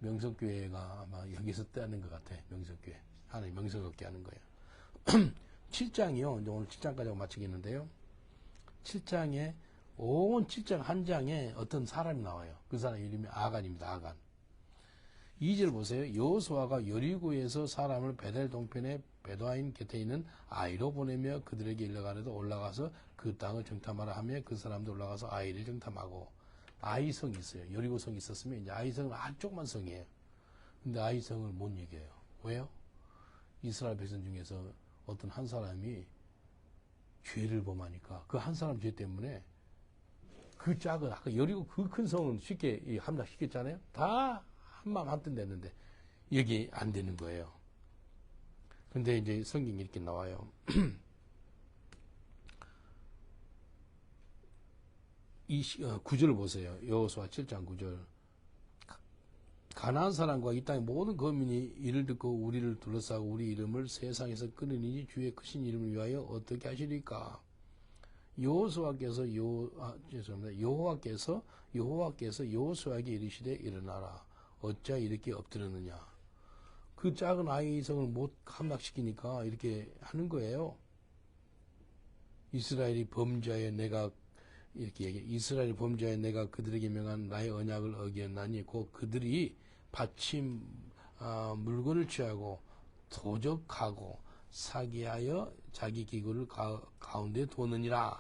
명성교회가 아마 여기서 뜨는 것 같아. 명성교회. 하나님 명성 얻게 하는 거예요. 7장이요. 이제 오늘 7장까지 하고 마치겠는데요. 7장에 온 7장 한 장에 어떤 사람이 나와요. 그 사람 이름이 아간입니다. 아간. 2절 보세요. 여호수아가 여리고에서 사람을 베델 동편의 베두아인 곁에 있는 아이로 보내며 그들에게 일러가려도 올라가서 그 땅을 정탐하라 하며 그 사람도 올라가서 아이를 정탐하고. 아이성이 있어요. 여리고성이 있었으면 이제 아이성은 아주 조그만 성이에요. 근데 아이성을 못 이겨요. 왜요? 이스라엘 백성 중에서 어떤 한 사람이 죄를 범하니까 그 한 사람 죄 때문에 그 작은 아까 여리고 그 큰 성은 쉽게 함락시켰잖아요. 다 한마음 한뜻 됐는데 여기 안 되는 거예요. 근데 이제 성경이 이렇게 나와요. 9절 보세요. 여호수아 7장 9절. 가나안 사람과 이 땅의 모든 거민이 이를 듣고 우리를 둘러싸고 우리 이름을 세상에서 끊으니 주의 크신 이름을 위하여 어떻게 하시리까? 여호수아께서 여호수아에게 이르시되 일어나라. 어찌 이렇게 엎드렸느냐? 그 작은 아이성을 못 함락시키니까 이렇게 하는 거예요. 이스라엘이 범죄하여 내가 이렇게 얘기해. 이스라엘 범죄하여 내가 그들에게 명한 나의 언약을 어겼나니 곧 그들이 바친 물건을 취하고 도적하고 사기하여 자기 기구를 가운데 두느니라.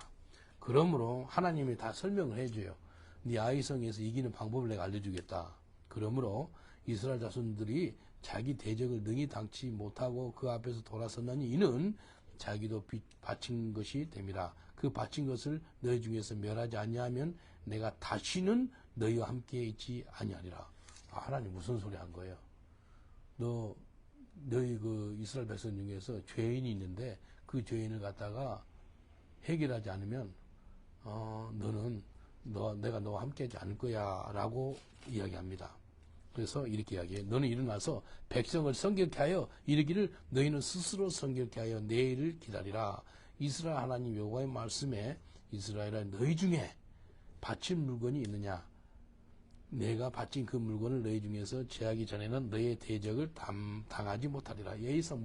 그러므로 하나님이 다 설명을 해줘요. 네 아이성에서 이기는 방법을 내가 알려주겠다. 그러므로 이스라엘 자손들이 자기 대적을 능히 당치 못하고 그 앞에서 돌아섰나니 이는 자기도 바친 것이 됨이라. 그 바친 것을 너희 중에서 멸하지 아니하면 내가 다시는 너희와 함께 있지 아니하리라. 하나님 무슨 소리 한 거예요? 너희 그 이스라엘 백성 중에서 죄인이 있는데 그 죄인을 갖다가 해결하지 않으면 내가 너와 함께 하지 않을 거야 라고 이야기합니다. 그래서 이렇게 이야기해요. 너는 일어나서 백성을 성결케 하여 이르기를 너희는 스스로 성결케 하여 내일을 기다리라. 이스라엘 하나님 여호와의 말씀에 이스라엘아 너희 중에 바친 물건이 있느냐? 내가 바친 그 물건을 너희 중에서 제하기 전에는 너희의 대적을 당하지 못하리라. 아이성을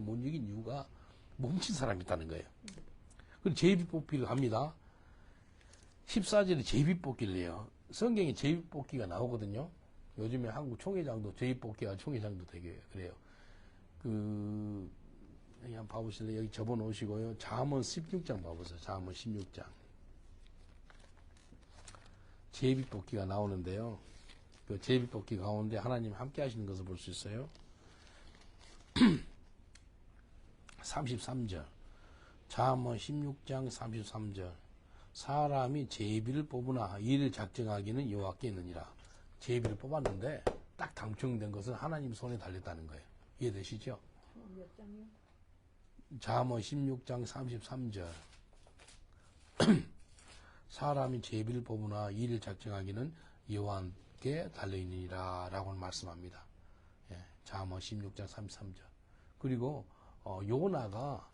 못 이긴 이유가 뭉친 사람이 있다는 거예요. 그리고 제비뽑기를 합니다. 14절에 제비뽑기를 해요. 성경에 제비뽑기가 나오거든요. 요즘에 한국 총회장도 제비뽑기가 총회장도 되게 그래요. 여기 한번 봐보실래요? 여기 접어놓으시고요. 잠언 16장 봐보세요. 잠언 16장. 제비뽑기가 나오는데요. 그 제비뽑기 가운데 하나님 함께 하시는 것을 볼 수 있어요. 33절. 잠언 16장 33절. 사람이 제비를 뽑으나 이를 작정하기는 여호와께 있느니라. 제비를 뽑았는데 딱 당첨된 것은 하나님 손에 달렸다는 거예요. 이해되시죠? 몇 장이요? 잠언 16장 33절. 사람이 제비를 뽑으나 이를 작정하기는 여호와께 달려있느니라 라고 말씀합니다. 예, 잠언 16장 33절. 그리고 요나가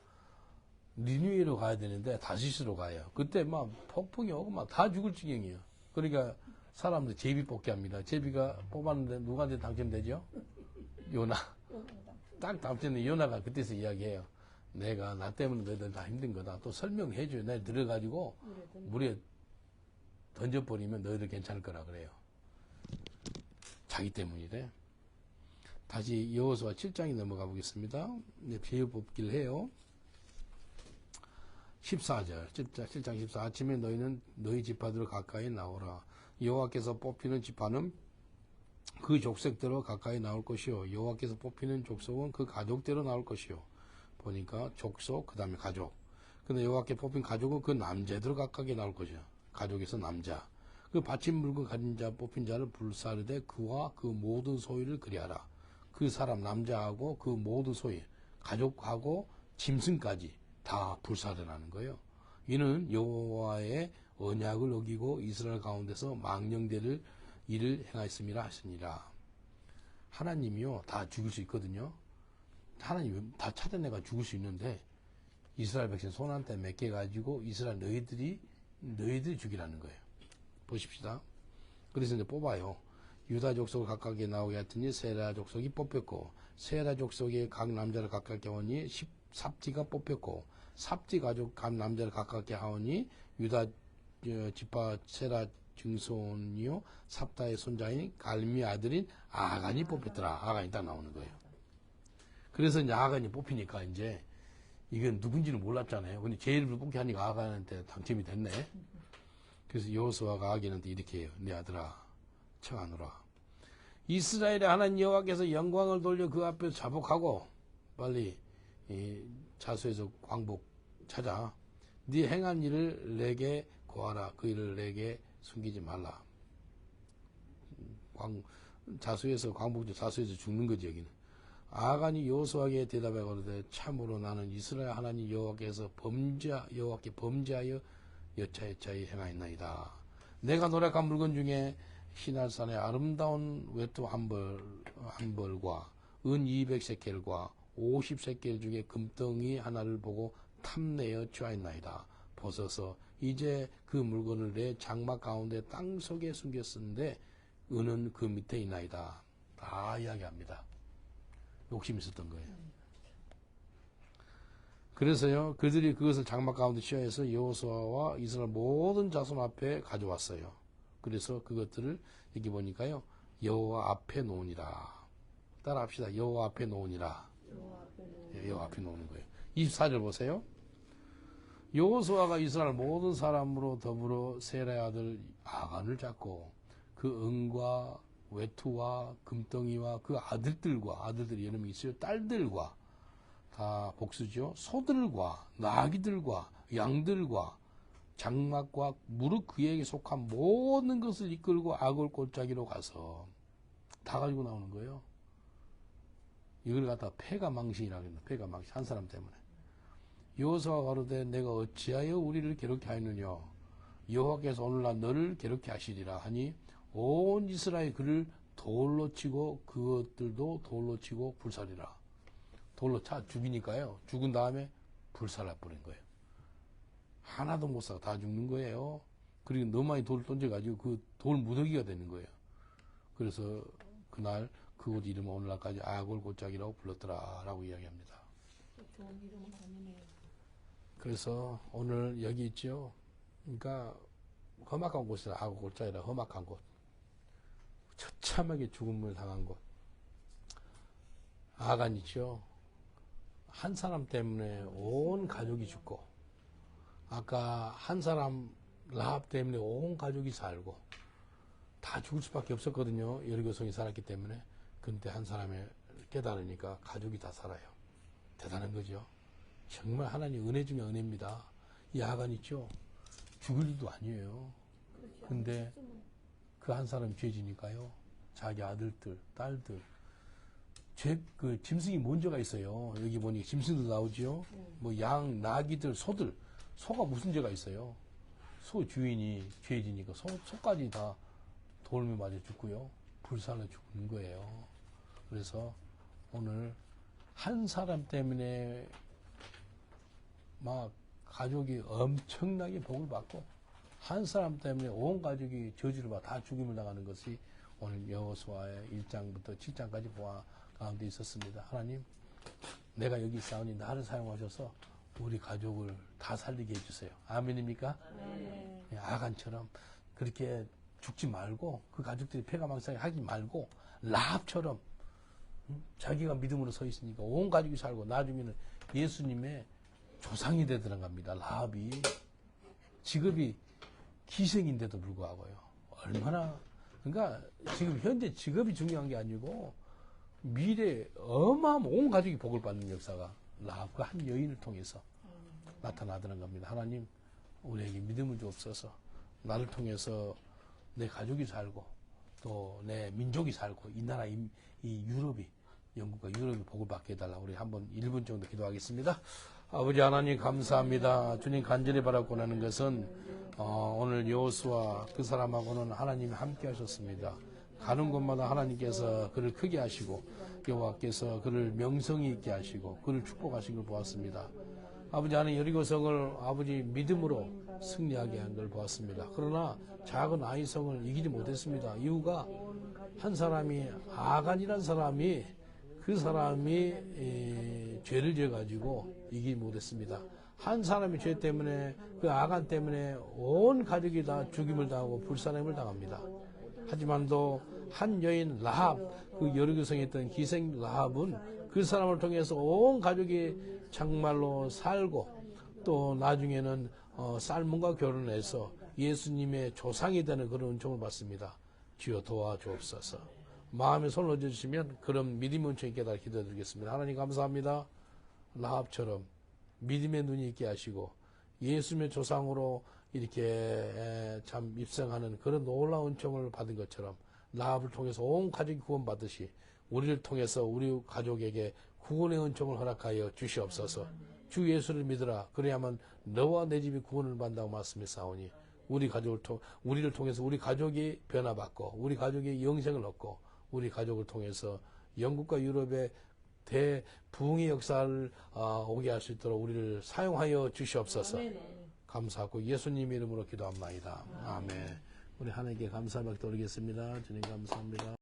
니느웨로 가야 되는데 다시스로 가요. 그때 막 폭풍이 오고 막 다 죽을 지경이에요. 그러니까 사람들 제비 뽑기 합니다. 제비가 뽑았는데 누구한테 당첨되죠? 요나. 딱 다음 주에는 요나가 그때서 이야기해요. 내가 나 때문에 너희들 다 힘든 거다. 또 설명해줘요. 내가 들어가지고 물에 던져버리면 너희들 괜찮을 거라 그래요. 자기 때문이래. 다시 여호수아 7장에 넘어가 보겠습니다. 네, 비유 뽑기를 해요. 14절 7장 14 아침에 너희는 너희 지파대로 가까이 나오라. 여호와께서 뽑히는 지파는 그 족속대로 가까이 나올 것이요 여호와께서 뽑히는 족속은 그 가족대로 나올 것이요. 보니까 족속 그 다음에 가족. 근데 여호와께 뽑힌 가족은 그 남자대로 가까이 나올 것이요. 가족에서 남자. 그 바친 물건 가진 자 뽑힌 자를 불사르되 그와 그 모든 소유를 그리하라. 그 사람 남자하고 그 모든 소유 가족하고 짐승까지 다 불사르라는 거예요. 이는 여호와의 언약을 어기고 이스라엘 가운데서 망령되를 일을 행하였음이라 하시니라. 하나님이요 다 죽일 수 있거든요. 하나님이 다 찾아내가 죽일 수 있는데 이스라엘 백성 손한테 맺게 가지고 이스라엘 너희들이 죽이라는 거예요. 보십시다. 그래서 이제 뽑아요. 유다 족속을 가깝게 나오게 했더니 세라 족속이 뽑혔고 세라 족속의 각 남자를 가깝게 하오니 삽지가 뽑혔고 삽지 가족 각 남자를 가깝게 하오니 유다 지파 세라 증손이요 삽다의 손자인 갈미 아들인 아간이 뽑혔더라. 아간이 딱 나오는 거예요. 그래서 이제 아간이 뽑히니까 이제 이건 누군지는 몰랐잖아요. 근데 제 이름을 뽑게 하니까 아간한테 당첨이 됐네. 그래서 여호수아가 아간한테 이렇게 해요. 네 아들아 청하노라. 이스라엘의 하나님 여호와께서 영광을 돌려 그 앞에서 자복하고 빨리 이 자수에서 광복 찾아. 네 행한 일을 내게 고하라. 그 일을 내게 숨기지 말라. 자수에서 광복주 자수에서 죽는 거지 여기는. 아간이 여호수아에게 대답해 가로되 참으로 나는 이스라엘 하나님 여호와께서 여호와께 범죄하여 여차여차히 행하였나이다. 내가 노력한 물건 중에 시날산의 아름다운 외투 한 벌과 은 200세켈과 50세켈 중에 금덩이 하나를 보고 탐내어 취하였나이다. 보소서 이제 그 물건을 내 장막 가운데 땅속에 숨겼었는데 은은 그 밑에 있나이다. 다 이야기합니다. 욕심이 있었던 거예요. 그래서요 그들이 그것을 장막 가운데 취하여서 여호수아와 이스라엘 모든 자손 앞에 가져왔어요. 그래서 그것들을 여기 보니까요 여호와 앞에 놓으니라. 따라합시다. 여호와 앞에 놓으니라. 여호와 앞에 놓는 거예요. 24절 보세요. 여호수아가 이스라엘 모든 사람으로 더불어 세라의 아들 아간을 잡고 그 은과 외투와 금덩이와 그 아들들이 여러 명 있어요. 딸들과 다 복수죠. 소들과 나귀들과 양들과 장막과 무릇 그에게 속한 모든 것을 이끌고 아골 골짜기로 가서 다 가지고 나오는 거예요. 이걸 갖다 패가망신이라고 합니다. 패가망신 한 사람 때문에. 여호수아가 가로되 내가 어찌하여 우리를 괴롭게 하였느냐. 여호와께서 오늘날 너를 괴롭게 하시리라 하니 온 이스라엘 그를 돌로 치고 그것들도 돌로 치고 불살이라. 돌로 차 죽이니까요. 죽은 다음에 불살라 버린 거예요. 하나도 못 살아 다 죽는 거예요. 그리고 너무 많이 돌을 던져가지고 그 돌 무더기가 되는 거예요. 그래서 그날 그곳 이름은 오늘날까지 아골 골짜기라고 불렀더라 라고 이야기합니다. 좋은 이름은 아니네요. 그래서 오늘 여기 있죠. 그러니까 험악한 곳이라 아골 골짜기라 험악한 곳. 처참하게 죽음을 당한 곳. 아간 있죠. 한 사람 때문에 온 가족이 죽고 아까 한 사람 라합 때문에 온 가족이 살고 다 죽을 수밖에 없었거든요. 여러 교성이 살았기 때문에. 근데 한 사람이 깨달으니까 가족이 다 살아요. 대단한 거죠. 정말 하나님 은혜 중에 은혜입니다. 이 아간 있죠. 죽을 일도 아니에요. 근데 그 한 사람 죄지니까요. 자기 아들들, 딸들. 그 짐승이 먼저가 있어요. 여기 보니 짐승도 나오죠. 뭐 양, 나귀들, 소들. 소가 무슨 죄가 있어요? 소 주인이 죄지니까 소까지 다 돌에 맞아 죽고요. 불살로 죽는 거예요. 그래서 오늘 한 사람 때문에 막 가족이 엄청나게 복을 받고 한 사람 때문에 온 가족이 저주를 받아 다 죽임을 당하는 것이 오늘 여호수아의 1장부터 7장까지 보아 가운데 있었습니다. 하나님 내가 여기 있사오니 나를 사용하셔서 우리 가족을 다 살리게 해주세요. 아멘입니까? 네. 아간처럼 그렇게 죽지 말고 그 가족들이 패가망상하게 하지 말고 라합처럼 자기가 믿음으로 서 있으니까 온 가족이 살고 나중에는 예수님의 조상이 되더란 겁니다. 라합이 직업이 기생인데도 불구하고요. 얼마나 그러니까 지금 현재 직업이 중요한 게 아니고 미래 어마어마한 온 가족이 복을 받는 역사가 라합과 한 여인을 통해서 나타나더란 겁니다. 하나님 우리에게 믿음을 주옵소서. 나를 통해서 내 가족이 살고 또 내 민족이 살고 이 나라 이 유럽이 영국과 유럽이 복을 받게 해달라. 우리 한번 1분 정도 기도하겠습니다. 아버지 하나님 감사합니다. 주님 간절히 바라고 하는 것은 오늘 여호수아 그 사람하고는 하나님이 함께 하셨습니다. 가는 곳마다 하나님께서 그를 크게 하시고 여호와께서 그를 명성이 있게 하시고 그를 축복하신 걸 보았습니다. 아버지 하나님 여리고성을 아버지 믿음으로 승리하게 한 걸 보았습니다. 그러나 작은 아이성을 이기지 못했습니다. 이유가 한 사람이 아간이라는 사람이 그 사람이 죄를 지어가지고 이기지 못했습니다. 한 사람의 죄 때문에 그 아간 때문에 온 가족이 다 죽임을 당하고 불사름을 당합니다. 하지만도 한 여인 라합 그 여리고성에 있던 기생 라합은 그 사람을 통해서 온 가족이 정말로 살고 또 나중에는 살몬과 결혼해서 예수님의 조상이 되는 그런 은총을 받습니다. 주여 도와주옵소서. 마음에 손을 얹어주시면 그런 믿음의 은총이 깨달아 기도드리겠습니다. 하나님 감사합니다. 라합처럼 믿음의 눈이 있게 하시고 예수님의 조상으로 이렇게 참 입성하는 그런 놀라운 은총을 받은 것처럼 라합을 통해서 온 가족이 구원받듯이 우리를 통해서 우리 가족에게 구원의 은총을 허락하여 주시옵소서. 주 예수를 믿으라. 그래야만 너와 내 집이 구원을 받는다고 말씀했사오니 우리를 통해서 우리 가족이 변화받고 우리 가족이 영생을 얻고 우리 가족을 통해서 영국과 유럽의 대부흥의 역사를 오게 할 수 있도록 우리를 사용하여 주시옵소서. 감사하고 예수님 이름으로 기도합니다. 아멘. 우리 하나님께 감사하며 기도드리겠습니다. 주님 감사합니다.